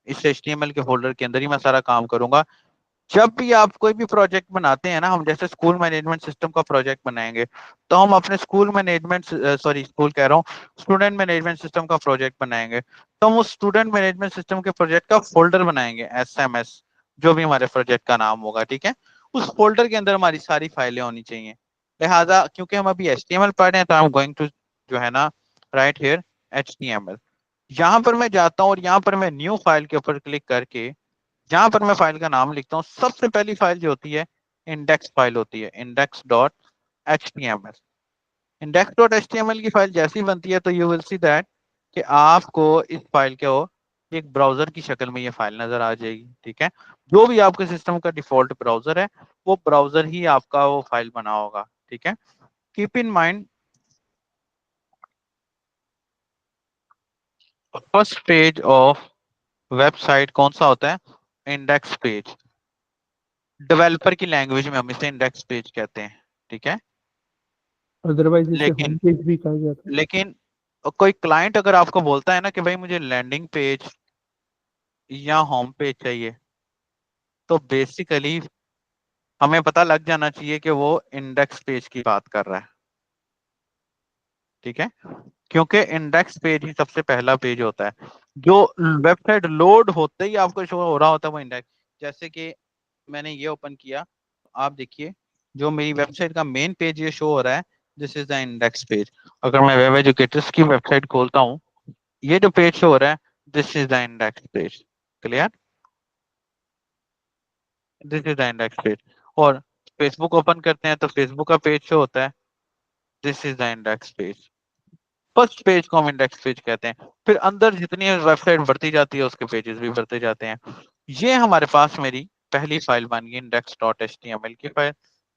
इस HTML के फोल्डर के अंदर ही मैं सारा काम करूंगा। जब भी आप कोई भी प्रोजेक्ट बनाते हैं ना, हम जैसे स्कूल मैनेजमेंट सिस्टम का प्रोजेक्ट बनाएंगे, तो हम अपने स्कूल कह रहा हूँ, स्टूडेंट मैनेजमेंट सिस्टम का प्रोजेक्ट बनाएंगे, तो हम उस स्टूडेंट मैनेजमेंट सिस्टम के प्रोजेक्ट का फोल्डर बनाएंगे, SMS, जो भी हमारे प्रोजेक्ट का नाम होगा। ठीक है, उस फोल्डर के अंदर हमारी सारी फाइलें होनी चाहिए। लिहाजा क्योंकि हम अभी HTML पढ़ रहे हैं, तो आई एम गोइंग टू, जो है ना, राइट हियर HTML। यहाँ पर मैं जाता हूँ और यहाँ पर मैं न्यू फाइल के ऊपर क्लिक करके, जहां पर मैं फाइल का नाम लिखता हूँ, सबसे पहली फाइल जो होती है इंडेक्स फाइल होती है, index.html। index.html की फाइल जैसी बनती है तो यू विल सी दैट कि आपको इस फाइल को एक ब्राउजर की शक्ल में ये फाइल नजर आ जाएगी। ठीक है, जो भी आपके सिस्टम का डिफॉल्ट ब्राउजर है, वो ब्राउजर ही आपका वो फाइल बना होगा। ठीक है, keep in mind, first page of website कौन सा होता है? Index page. डेवलपर की लैंग्वेज में हम इसे इंडेक्स पेज कहते हैं। ठीक है, अदरवाइज इसे होम लेकिन पेज भी कहा जाता है। लेकिन कोई क्लाइंट अगर आपको बोलता है ना कि भाई मुझे लैंडिंग पेज या होम पेज चाहिए, तो बेसिकली हमें पता लग जाना चाहिए कि वो इंडेक्स पेज की बात कर रहा है। ठीक है, क्योंकि इंडेक्स पेज ही सबसे पहला पेज होता है। जो वेबसाइट लोड होते ही आपको शो हो रहा होता है वो इंडेक्स। जैसे कि मैंने ये ओपन किया, आप देखिए जो मेरी वेबसाइट का मेन पेज ये शो हो रहा है, this is the index page. अगर मैं वेब एजुकेटर्स की वेबसाइट खोलता हूँ, ये जो पेज शो हो रहा है, this is the index page. Clear? This is the index page. और फेसबुक ओपन करते हैं तो फेसबुक का पेज शो होता है, this is the index page. First page को हम इंडेक्स पेज कहते हैं। फिर अंदर जितनी वेबसाइट बढ़ती जाती है उसके पेजेस भी बढ़ते जाते हैं। ये हमारे पास मेरी पहली फाइल बन गई index.html की फाइल,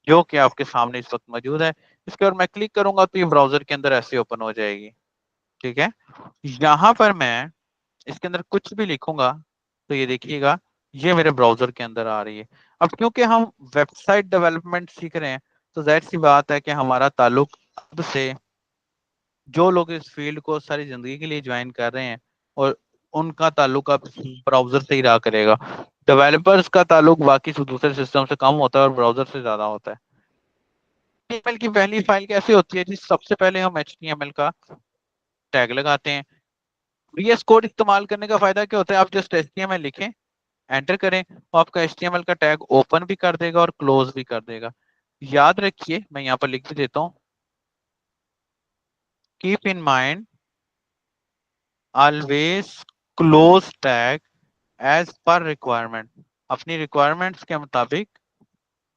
जो कि आपके सामने इस वक्त मौजूद है। इसके ऊपर मैं क्लिक करूंगा तो ये ब्राउजर के अंदर ऐसे ओपन हो जाएगी। ठीक है, यहाँ पर मैं इसके अंदर कुछ भी लिखूंगा तो ये देखिएगा, ये मेरे ब्राउजर के अंदर आ रही है। अब क्योंकि हम वेबसाइट डेवलपमेंट सीख रहे हैं, तो जाहिर सी बात है कि हमारा ताल्लुक अब से जो लोग इस फील्ड को सारी जिंदगी के लिए ज्वाइन कर रहे हैं, और उनका ताल्लुक अब ब्राउजर से ही रहा करेगा। डेवलपर्स का ताल्लुक बाकी दूसरे सिस्टम से कम होता है और ब्राउजर से ज्यादा होता है। HTML की पहली फाइल कैसे होती है जी? सबसे पहले हम HTML का टैग लगाते हैं। VS कोड इस्तेमाल करने का फायदा क्या होता है? आप जस्ट HTML लिखें, एंटर करें, तो आपका HTML का टैग ओपन भी कर देगा और क्लोज भी कर देगा। याद रखिए, मैं यहाँ पर लिख भी देता हूँ, keep in mind always close tag as per requirement. अपनी रिक्वायरमेंट्स के मुताबिक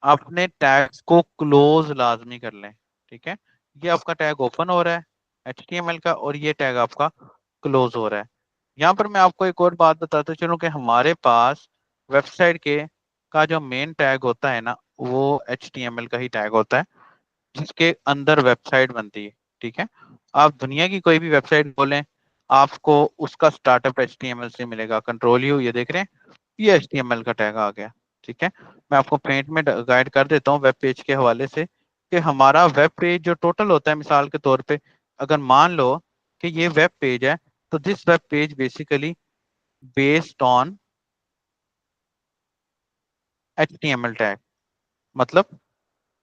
अपने टैग्स को क्लोज लाजमी कर लें। ठीक है, ये आपका टैग ओपन हो रहा है HTML का, और ये टैग आपका क्लोज हो रहा है। यहाँ पर मैं आपको एक और बात बताता चलूं कि हमारे पास वेबसाइट के का जो मेन टैग होता है ना, वो HTML का ही टैग होता है, जिसके अंदर वेबसाइट बनती है। ठीक है, आप दुनिया की कोई भी वेबसाइट बोलें, आपको उसका स्टार्टअप HTML से मिलेगा। कंट्रोल यू, ये देख रहे हैं, ये HTML का टैग आ गया। ठीक है, मैं आपको पेंट में गाइड कर देता हूँ वेब पेज के हवाले से, कि हमारा वेब पेज जो टोटल होता है, मिसाल के तौर पे अगर मान लो कि ये वेब पेज है, तो this web page basically based on HTML tag. मतलब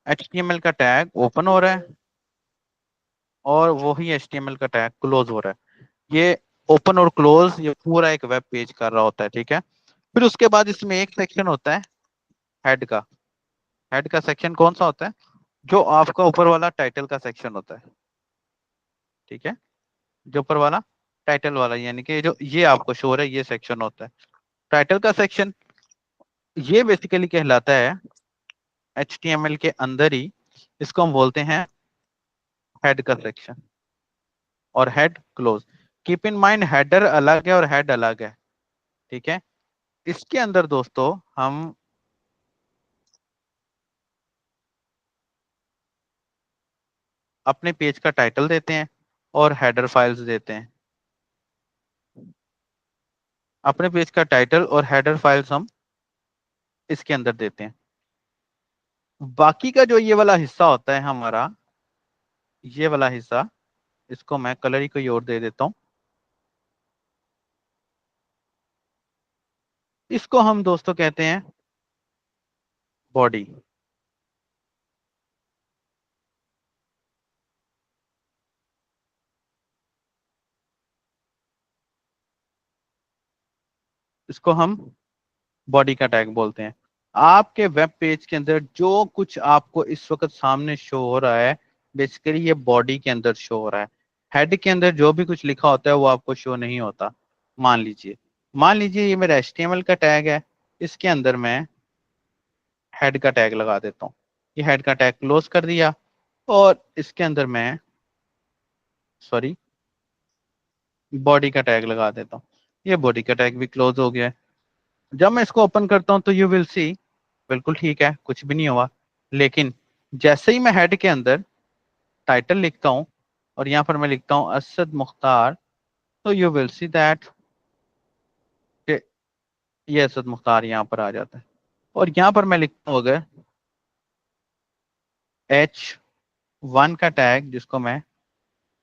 HTML का टैग ओपन हो रहा है और वही HTML का टैग क्लोज हो रहा है। ये ओपन और क्लोज ये पूरा एक वेब पेज कर रहा होता है। ठीक है, फिर उसके बाद इसमें एक सेक्शन होता है हेड का। हेड का सेक्शन कौन सा होता है? जो आपका ऊपर वाला टाइटल का सेक्शन होता है। ठीक है, जो ऊपर वाला टाइटल वाला, यानी कि जो ये आपको शो हो रहा है, ये सेक्शन होता है टाइटल का सेक्शन। ये बेसिकली कहलाता है HTML के अंदर ही, इसको हम बोलते हैं हेड का सेक्शन और head close. Keep in mind, header अलग है और हेड अलग है। ठीक है, इसके अंदर दोस्तों हम अपने पेज का टाइटल देते हैं और हेडर फाइल्स देते हैं। अपने पेज का टाइटल और हेडर फाइल्स हम इसके अंदर देते हैं। बाकी का जो ये वाला हिस्सा होता है हमारा, ये वाला हिस्सा, इसको मैं कलर ही कोई और दे देता हूं। इसको हम दोस्तों कहते हैं बॉडी। इसको हम बॉडी का टैग बोलते हैं। आपके वेब पेज के अंदर जो कुछ आपको इस वक्त सामने शो हो रहा है, बेसिकली ये बॉडी के अंदर शो हो रहा है। हेड के अंदर जो भी कुछ लिखा होता है वो आपको शो नहीं होता। मान लीजिए ये मेरा HTML का टैग है, इसके अंदर मैं हेड का टैग लगा देता हूँ। ये हेड का टैग क्लोज कर दिया, और इसके अंदर मैं सॉरी बॉडी का टैग लगा देता हूँ। ये बॉडी का टैग भी क्लोज हो गया है। जब मैं इसको ओपन करता हूँ तो यू विल सी, बिल्कुल ठीक है, कुछ भी नहीं हुआ। लेकिन जैसे ही मैं हेड के अंदर टाइटल लिखता हूँ और यहाँ पर मैं लिखता हूँ असद मुख्तार, तो यू विल सी दैट ये असद मुख्तार यहाँ पर आ जाता है। और यहाँ पर मैं लिखता हूँ अगर H1 का टैग, जिसको मैं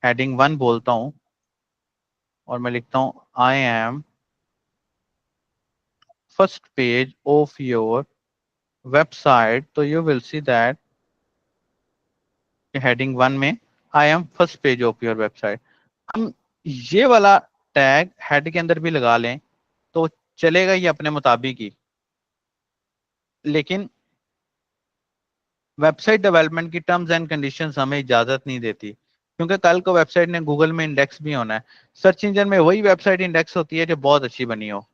हेडिंग 1 बोलता हूँ, और मैं लिखता हूँ I am first page of your website, तो you will see that heading 1 में I am first page of your website. हम ये वाला टैग हेड के अंदर भी लगा लें तो चलेगा ये अपने मुताबिक ही। लेकिन वेबसाइट डेवलपमेंट की टर्म्स एंड कंडीशंस हमें इजाजत नहीं देती, क्योंकि कल को वेबसाइट ने गूगल में इंडेक्स भी होना है। सर्च इंजन में वही वेबसाइट इंडेक्स होती है जो बहुत अच्छी बनी हो।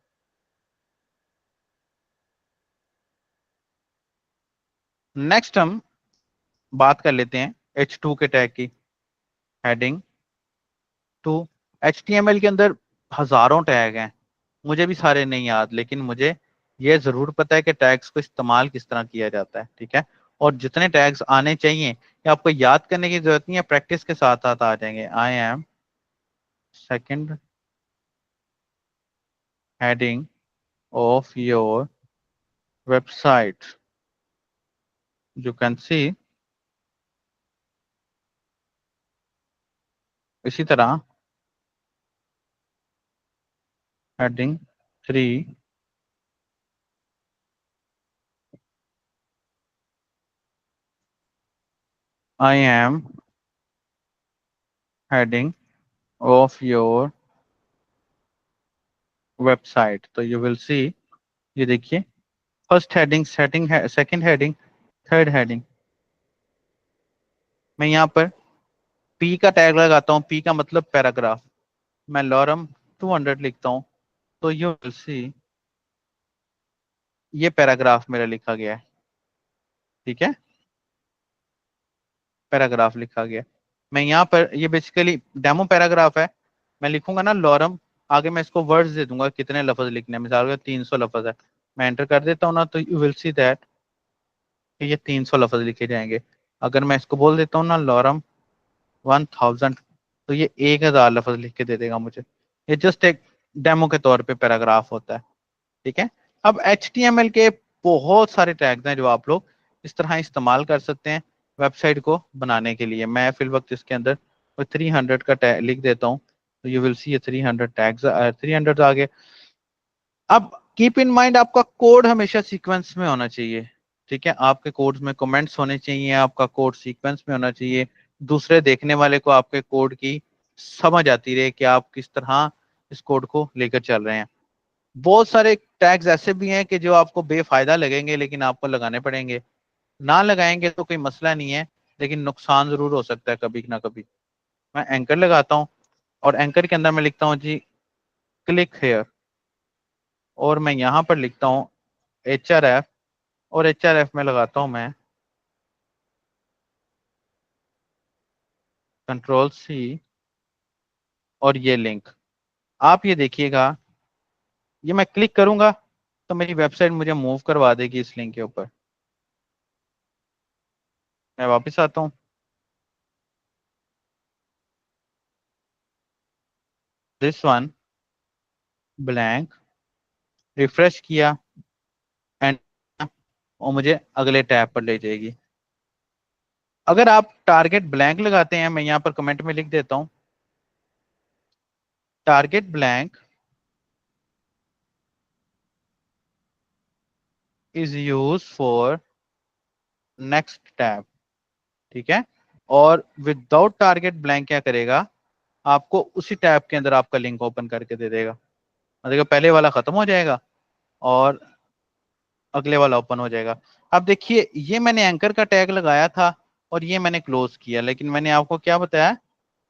नेक्स्ट हम बात कर लेते हैं H2 के टैग की। हेडिंग 2, HTML के अंदर हजारों टैग हैं, मुझे भी सारे नहीं याद, लेकिन मुझे ये जरूर पता है कि टैग्स को इस्तेमाल किस तरह किया जाता है। ठीक है, और जितने टैग्स आने चाहिए ये आपको याद करने की जरूरत नहीं है, प्रैक्टिस के साथ साथ आ जाएंगे। I am second heading of your website. You can see इसी तरह heading 3 I am heading of your website. तो you will see, ये देखिए first heading, second heading, third heading. मैं यहाँ पर P का टैग लगाता हूँ, P का मतलब पैराग्राफ। मैं लॉरम 200 लिखता हूँ तो यू विल सी ये पैराग्राफ मेरा लिखा गया है। ठीक है, पैराग्राफ लिखा गया। मैं यहाँ पर, ये बेसिकली डेमो पैराग्राफ है। मैं लिखूंगा ना लॉरम, आगे मैं इसको वर्ड्स दे दूंगा कितने लफ्ज लिखने हैं। मिसाल के 300 लफ्ज है, मैं एंटर कर देता हूँ ना तो यू विल सी दैट कि ये 300 लफ्ज लिखे जाएंगे। अगर मैं इसको बोल देता हूँ ना लॉरम 1000 तो ये 1000 लफ्ज लिख के दे देगा मुझे। ये जस्ट एक डेमो के तौर पे पैराग्राफ होता है। ठीक है, अब HTML के बहुत सारे टैग्स हैं जो आप लोग इस तरह इस्तेमाल कर सकते हैं वेबसाइट को बनाने के लिए। मैं फिल वक्त इसके अंदर 300 का टैग लिख देता हूँ तो यू विल सी ये 300 टैग्स, 300 आ गए। अब कीप इन माइंड आपका कोड हमेशा सीक्वेंस में होना चाहिए। ठीक है, आपके कोड्स में कमेंट्स होने चाहिए, आपका कोड सीक्वेंस में होना चाहिए। दूसरे देखने वाले को आपके कोड की समझ आती रहे कि आप किस तरह इस कोड को लेकर चल रहे हैं। बहुत सारे टैग्स ऐसे भी हैं कि जो आपको बेफायदा लगेंगे लेकिन आपको लगाने पड़ेंगे। ना लगाएंगे तो कोई मसला नहीं है, लेकिन नुकसान जरूर हो सकता है कभी ना कभी। मैं एंकर लगाता हूँ और एंकर के अंदर मैं लिखता हूँ जी क्लिक हेयर, और मैं यहाँ पर लिखता हूँ HRF, और HRF में लगाता हूँ मैं Ctrl+C और ये लिंक। आप ये देखिएगा, ये मैं क्लिक करूंगा तो मेरी वेबसाइट मुझे मूव करवा देगी इस लिंक के ऊपर। मैं वापस आता हूँ, दिस वन ब्लैंक, रिफ्रेश किया एंड और मुझे अगले टैब पर ले जाएगी। अगर आप टारगेट ब्लैंक लगाते हैं, मैं यहाँ पर कमेंट में लिख देता हूँ target blank is use for next tab. ठीक है, और विदाउट टारगेट ब्लैंक क्या करेगा, आपको उसी टैब के अंदर आपका लिंक ओपन करके दे देगा। मतलब पहले वाला खत्म हो जाएगा और अगले वाला ओपन हो जाएगा। अब देखिए, ये मैंने एंकर का टैग लगाया था और ये मैंने क्लोज किया, लेकिन मैंने आपको क्या बताया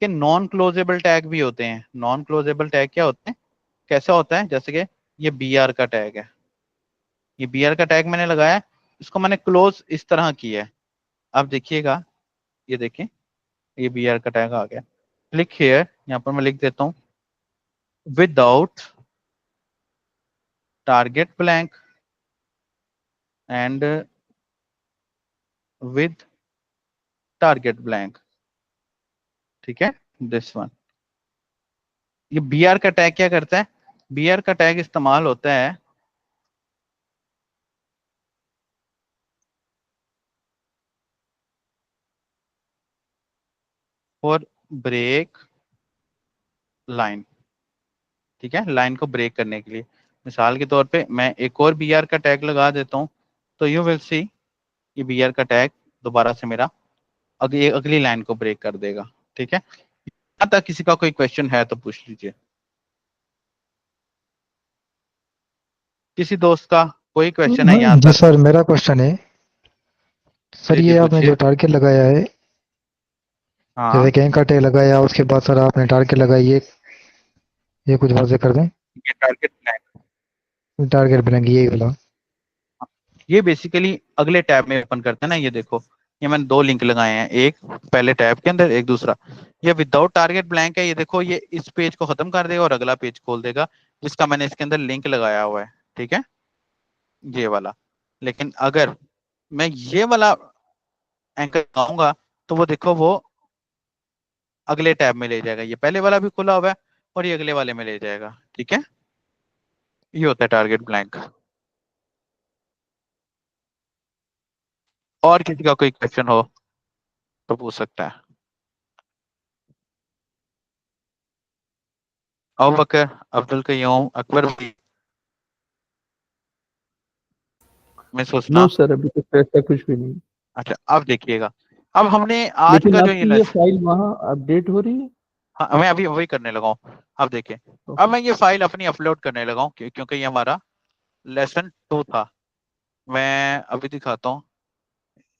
कि नॉन क्लोजेबल टैग भी होते हैं। नॉन क्लोजेबल टैग क्या होते हैं, कैसा होता है, जैसे कि ये BR का टैग है, ये BR का टैग मैंने लगाया, इसको मैंने क्लोज इस तरह किया है। अब देखिएगा, ये देखें, ये BR का टैग आ गया। क्लिक हियर, यहाँ पर मैं लिख देता हूँ without target blank and with target blank. ठीक है, दिस वन। ये BR का टैग क्या करता है, BR का टैग इस्तेमाल होता है फॉर ब्रेक लाइन। ठीक है, लाइन को ब्रेक करने के लिए। मिसाल के तौर पे मैं एक और BR का टैग लगा देता हूँ तो यू विल सी ये BR का टैग दोबारा से मेरा अगली लाइन को ब्रेक कर देगा। ठीक है, यहाँ तक किसी का कोई क्वेश्चन है तो पूछ लीजिए, किसी दोस्त का कोई क्वेश्चन है यहाँ जी तक? सर, मेरा क्वेश्चन है सर, जी जी ये आपने पूछिए। जो टारगेट लगाया है, हाँ, जैसे कैंक का टैग लगाया उसके बाद सर आपने टारगेट लगाई, ये कुछ वाजे कर दें। ये टारगेट ब्लैंक, टारगेट बनाएंगे यही वाला। ये बेसिकली अगले टैब में ओपन करते हैं ना। ये देखो, ये मैंने दो लिंक लगाए हैं, एक पहले टैब के अंदर, एक दूसरा। ये विदाउट टारगेट ब्लैंक है, ये देखो, ये इस पेज को खत्म कर देगा और अगला पेज खोल देगा जिसका मैंने इसके अंदर लिंक लगाया हुआ है। ठीक है, ये वाला। लेकिन अगर मैं ये वाला एंकर लगाऊंगा तो वो देखो, वो अगले टैब में ले जाएगा। ये पहले वाला भी खुला हुआ है और ये अगले वाले में ले जाएगा। ठीक है, ये होता है टारगेट ब्लैंक। और किसी का कोई क्वेश्चन हो तो पूछ सकता है। अबू बकर, अब्दुल कयूम, अकबर भाई में सोचना। नो सर, अभी तक ऐसा कुछ भी नहीं। अच्छा अब देखिएगा, अब हमने आज लेकिन का जो ये आपकी ये फाइल वहाँ अपडेट हो रही है? हाँ मैं अभी वही करने लगा हूँ। अब देखिए, अब ओके। मैं ये फाइल अपनी अपलोड करने लगा हूँ क्योंकि ये हमारा लेसन 2 था। मैं अभी दिखाता हूँ,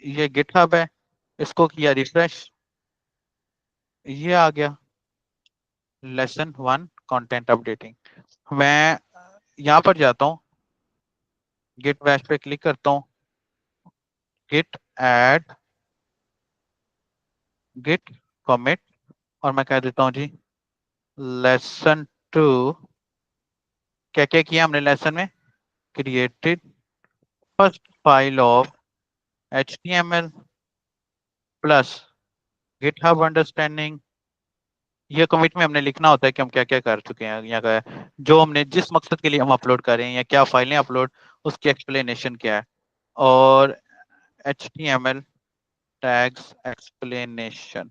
ये गिटहब है, इसको किया रिफ्रेश, ये आ गया लेसन 1 कंटेंट अपडेटिंग। मैं यहाँ पर जाता हूँ, गिट बैश पे क्लिक करता हूँ, गिट ऐड, गिट कमिट, और मैं कह देता हूँ जी लेसन 2। क्या क्या किया हमने लेसन में? Created first file of HTML plus GitHub understanding. ये कमिट में हमने लिखना होता है कि हम क्या क्या कर चुके हैं, यहाँ का जो हमने जिस मकसद के लिए हम अपलोड कर रहे हैं या क्या फाइलें अपलोड, उसकी एक्सप्लेनेशन क्या है। और HTML टैग्स एक्सप्लेनेशन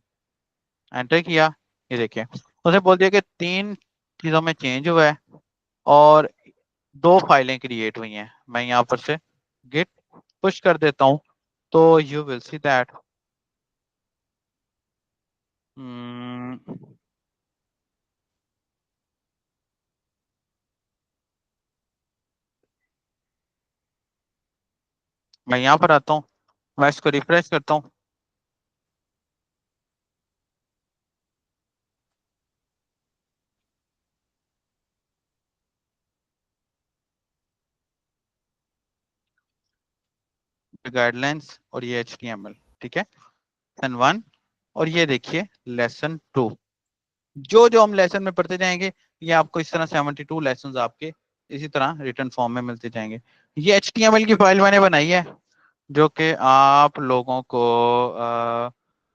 एंटर किया, ये देखिए उसने बोल दिया कि 3 चीजों में चेंज हुआ है और 2 फाइलें क्रिएट हुई हैं। मैं यहाँ पर से गिट पुश कर देता हूँ तो यू विल सी दैट मैं यहाँ पर आता हूँ, मैं इसको रिफ्रेश करता हूँ, गाइडलाइंस और ये HTML, ठीक है, लेसन 1। और ये देखिए लेसन 2, जो जो हम लेसन में पढ़ते जाएंगे ये आपको इस तरह 72 लेसन आपके इसी तरह रिटर्न फॉर्म में मिलते जाएंगे। ये HTML की फाइल मैंने बनाई है जो कि आप लोगों को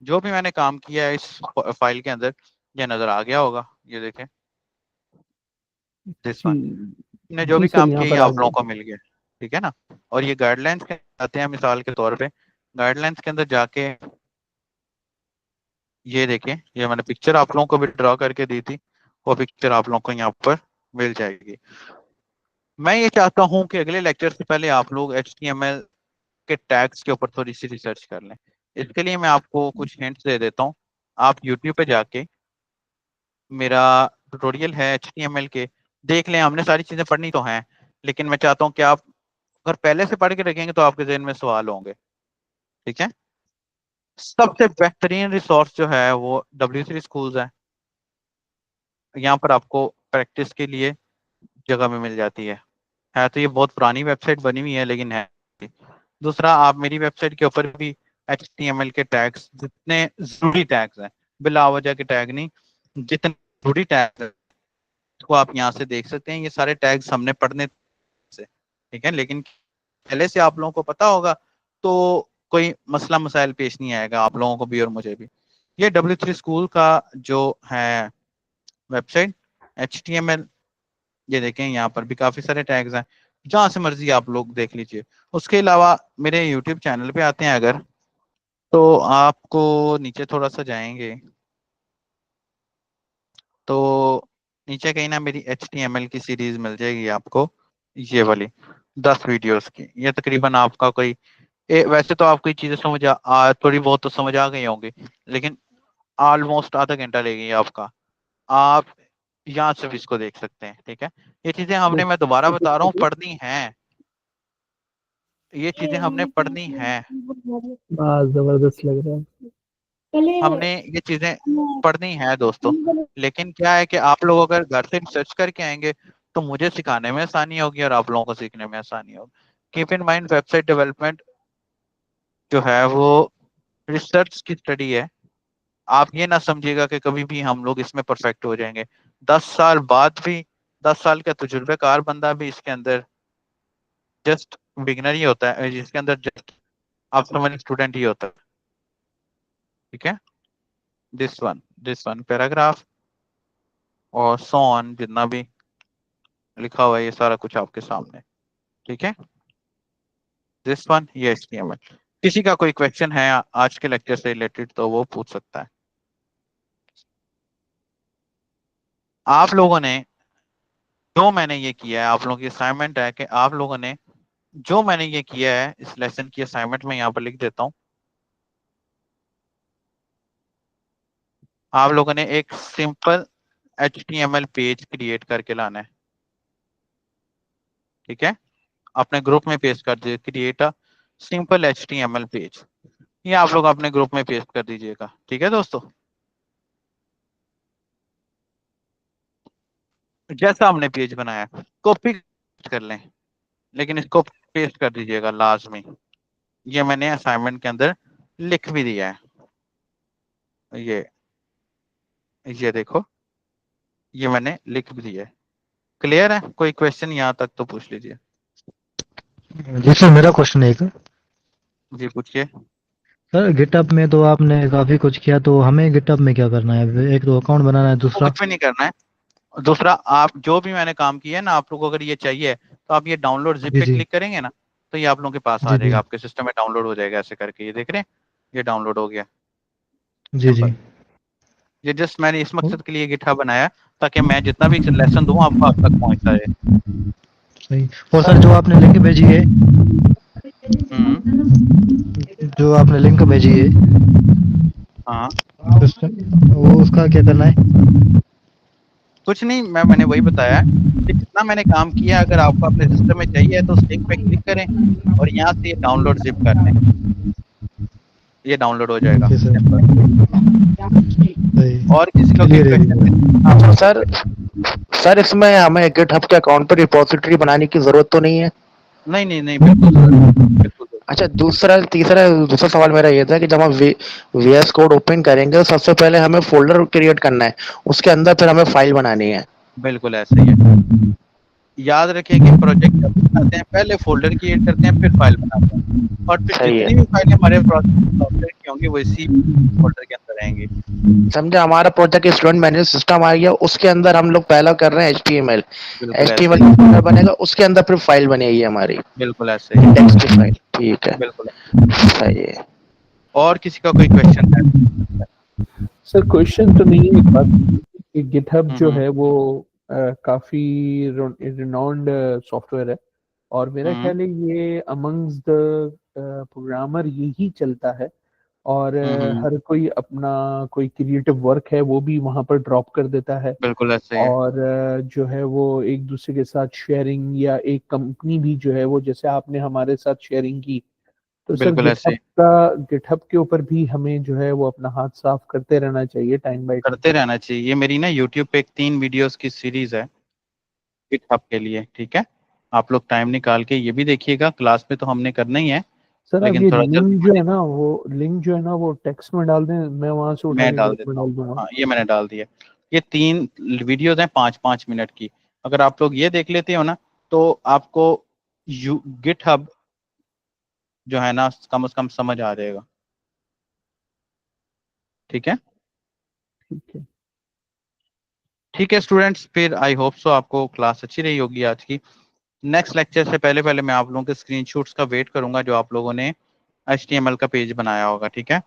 जो भी मैंने काम किया है इस फाइल के अंदर ये नजर आ गया होगा। ये देखें दिस वन, जी। ने जो जी भी सर, काम यहाँ किया ये पर आ आप लोगों गया। को मिल गया, ठीक है ना। और ये गाइडलाइंस के आते हैं मिसाल के तौर पे, गाइडलाइंस के अंदर जाके ये देखें, ये मैंने पिक्चर आप लोगों को भी ड्रॉ करके दी थी, वो पिक्चर आप लोगों को यहाँ पर मिल जाएगी। मैं ये चाहता हूँ कि अगले लेक्चर से पहले आप लोग HTML के टैग्स के ऊपर थोड़ी सी रिसर्च कर लें। इसके लिए मैं आपको कुछ हिंट्स दे देता हूँ। आप YouTube पे जाके मेरा ट्यूटोरियल है HTML के, देख लें। हमने सारी चीजें पढ़नी तो हैं, लेकिन मैं चाहता हूँ कि आप अगर पहले से पढ़ के रखेंगे तो आपके जहन में सवाल होंगे, ठीक है। सबसे बेहतरीन रिसोर्स जो है वो W3 स्कूल्स है। यहाँ पर आपको प्रैक्टिस के लिए जगह में मिल जाती है तो ये बहुत पुरानी वेबसाइट बनी हुई है लेकिन है। दूसरा, आप मेरी वेबसाइट के ऊपर भी HTML के टैग्स, जितने जरूरी टैग्स हैं, बिला वजह के टैग नहीं, जितने जरूरी टैग्स हैं उसको आप यहाँ से देख सकते हैं। ये सारे टैग्स हमने पढ़ने से, ठीक है, लेकिन पहले से आप लोगों को पता होगा तो कोई मसला मसाइल पेश नहीं आएगा आप लोगों को भी और मुझे भी। ये W3 स्कूल का जो है वेबसाइट HTML, ये देखें यहाँ पर भी काफी सारे टैग्स हैं, जहां से मर्जी आप लोग देख लीजिए। उसके अलावा मेरे YouTube चैनल पे आते हैं अगर, तो आपको नीचे थोड़ा सा जाएंगे तो नीचे कहीं ना मेरी HTML की सीरीज मिल जाएगी आपको, ये वाली 10 वीडियोस की। ये तकरीबन आपका कोई वैसे तो आपको ये चीजें थोड़ी बहुत तो समझ आ गई होंगी, लेकिन ऑलमोस्ट आधा घंटा लगेगी आपका। आप यहाँ से भी इसको देख सकते हैं, ठीक है। ये चीजें हमने, मैं दोबारा बता रहा हूँ, पढ़नी है। ये चीजें हमने पढ़नी है, वाह, जबरदस्त लग रहा है। हमने ये चीजें पढ़नी है दोस्तों। लेकिन क्या है कि आप लोग अगर घर से रिसर्च करके आएंगे तो मुझे सिखाने में आसानी होगी और आप लोगों को सीखने में आसानी होगी। Keep in mind, website development जो है वो रिसर्च की स्टडी है। आप ये ना समझिएगा कि कभी भी हम लोग इसमें परफेक्ट हो जाएंगे। 10 साल बाद भी, 10 साल का तजुर्बेकार बंदा भी इसके अंदर जस्ट बिगनर ही होता है, जिसके अंदर जस्ट आप समझ स्टूडेंट ही होता है, ठीक है। दिस वन पैराग्राफ और सो ऑन, जितना भी लिखा हुआ है ये सारा कुछ आपके सामने, ठीक है। दिस वन, ये HTML। किसी का कोई क्वेश्चन है आज के लेक्चर से रिलेटेड तो वो पूछ सकता है। आप लोगों ने जो मैंने ये किया है, आप लोगों की असाइनमेंट है कि आप लोगों ने जो मैंने ये किया है इस लेसन की असाइनमेंट में यहाँ पर लिख देता हूँ। आप लोगों ने एक सिंपल HTML पेज क्रिएट करके लाना है, ठीक है। अपने ग्रुप में पेस्ट कर दीजिए, create a simple HTML page. ये आप लोग अपने ग्रुप में पेस्ट कर दीजिएगा, ठीक है दोस्तों। जैसा हमने पेज बनाया कॉपी कर लें, लेकिन इसको पेस्ट कर दीजिएगा लाजमी। ये मैंने असाइनमेंट के अंदर लिख भी दिया है, ये देखो, ये मैंने लिख भी दिया है। क्लियर है? कोई क्वेश्चन यहाँ तक तो पूछ लीजिए। जी सर, मेरा क्वेश्चन है एक। जी पूछिए। सर गिटहब में तो आपने काफी कुछ किया, तो हमें गिटहब में क्या करना है? एक तो अकाउंट बनाना है, दूसरा कुछ भी नहीं करना है। दूसरा, आप जो भी मैंने काम किया है ना, आप लोगों को अगर ये चाहिए तो आप ये डाउनलोड जिप जी पे जी क्लिक करेंगे ना, तो ये आप लोगों के पास आ जी जी जाएगा, आपके सिस्टम में डाउनलोड हो जाएगा ऐसे करके। ये देख रहे हैं, ये डाउनलोड हो गया, जी जी। सिंपल। ये जस्ट मैंने इस मकसद के लिए गिटहब बनाया ताकि मैं जितना भी लेसन दूं आपको आप तक पहुंचता है। सही। और सर जो आपने लिंक भेजी है, जो आपने लिंक भेजी है हाँ, वो उसका क्या करना है? कुछ नहीं, मैंने वही बताया कि जितना मैंने काम किया, अगर आपको अपने सिस्टम में चाहिए तो उस लिंक पे क्लिक करें और यहाँ से ये डाउनलोड जिप कर लें, ये डाउनलोड हो जाएगा, ओके सर। सिंपल। सही। और किसी का कोई क्लियर है क्वेश्चन? बिल्कुल। सर सर इसमें हमें गिटहब के अकाउंट पर रिपोजिटरी बनाने की जरूरत तो नहीं है? नहीं नहीं नहीं, बिल्कुल सर, बिल्कुल सर। अच्छा, दूसरा सवाल मेरा ये था कि जब हम VS कोड ओपन करेंगे तो सबसे पहले हमें फोल्डर क्रिएट करना है, उसके अंदर फिर हमें फाइल बनानी है। बिल्कुल ऐसे ही है। याद रखिए कि प्रोजेक्ट जब बनाते हैं पहले फोल्डर क्रिएट करते हैं, फिर फाइल बनाते हैं, और फिर सही जितनी है, भी फाइलें हमारे सॉफ्टवेयर की होंगी वो इसी फोल्डर के अंदर रहेंगी। समझे। हमारा प्रोजेक्ट स्टूडेंट मैनेजमेंट सिस्टम आ गया, उसके अंदर हम लोग पहला कर रहे हैं HTML। बिल्कुल ऐसे HTML ही, फोल्डर बनेगा, उसके अंदर फिर फाइल बनेगी हमारी, बिल्कुल ऐसे ही, इंडेक्स की फाइल। ठीक है, बिल्कुल। सही है। और किसी का कोई क्वेश्चन है? सर क्वेश्चन तो नहीं है, एक बात कि गिटहब जो हम्म है वो काफी रिनाउंड सॉफ्टवेयर है, और मेरा हम्म ख्याल है ये अमंग्स द प्रोग्रामर यही चलता है, और हम्म, हर कोई अपना कोई क्रिएटिव वर्क है वो भी वहां पर ड्रॉप कर देता है, बिल्कुल ऐसे ही है, और जो है वो एक दूसरे के साथ शेयरिंग, या एक कंपनी भी जो है वो जैसे आपने हमारे साथ शेयरिंग की, तो सर बिल्कुल ऐसे ही गिटहब के ऊपर भी हमें जो है वो अपना हाथ साफ करते रहना चाहिए टाइम बाय टाइम। करते रहना चाहिए। ये मेरी ना यूट्यूब पे एक 3 वीडियोस की सीरीज है गिटहब के लिए, ठीक है। आप लोग टाइम निकाल के ये भी देखिएगा, क्लास में तो हमने करना ही है, सर आप लेकिन ये थोड़ा जल्दी लिंक जो है ना, वो लिंक जो है ना वो टेक्स्ट में डाल दें, मैं वहां से उठा मैं के डाल ग्रुप में देता हूँ। डाल दूंगा। हाँ, ये मैंने डाल दिया। ये 3 वीडियोस हैं 5-5 मिनट की। अगर आप लोग ये देख लेते हो ना, तो आपको गिटहब जो है ना कम से कम समझ आ जाएगा, ठीक है। ठीक है। ठीक है स्टूडेंट्स, फिर आई होप सो आपको क्लास अच्छी रही होगी आज की। नेक्स्ट लेक्चर से पहले पहले मैं आप लोगों के स्क्रीनशॉट्स का वेट करूंगा जो आप लोगों ने HTML का पेज बनाया होगा, ठीक है।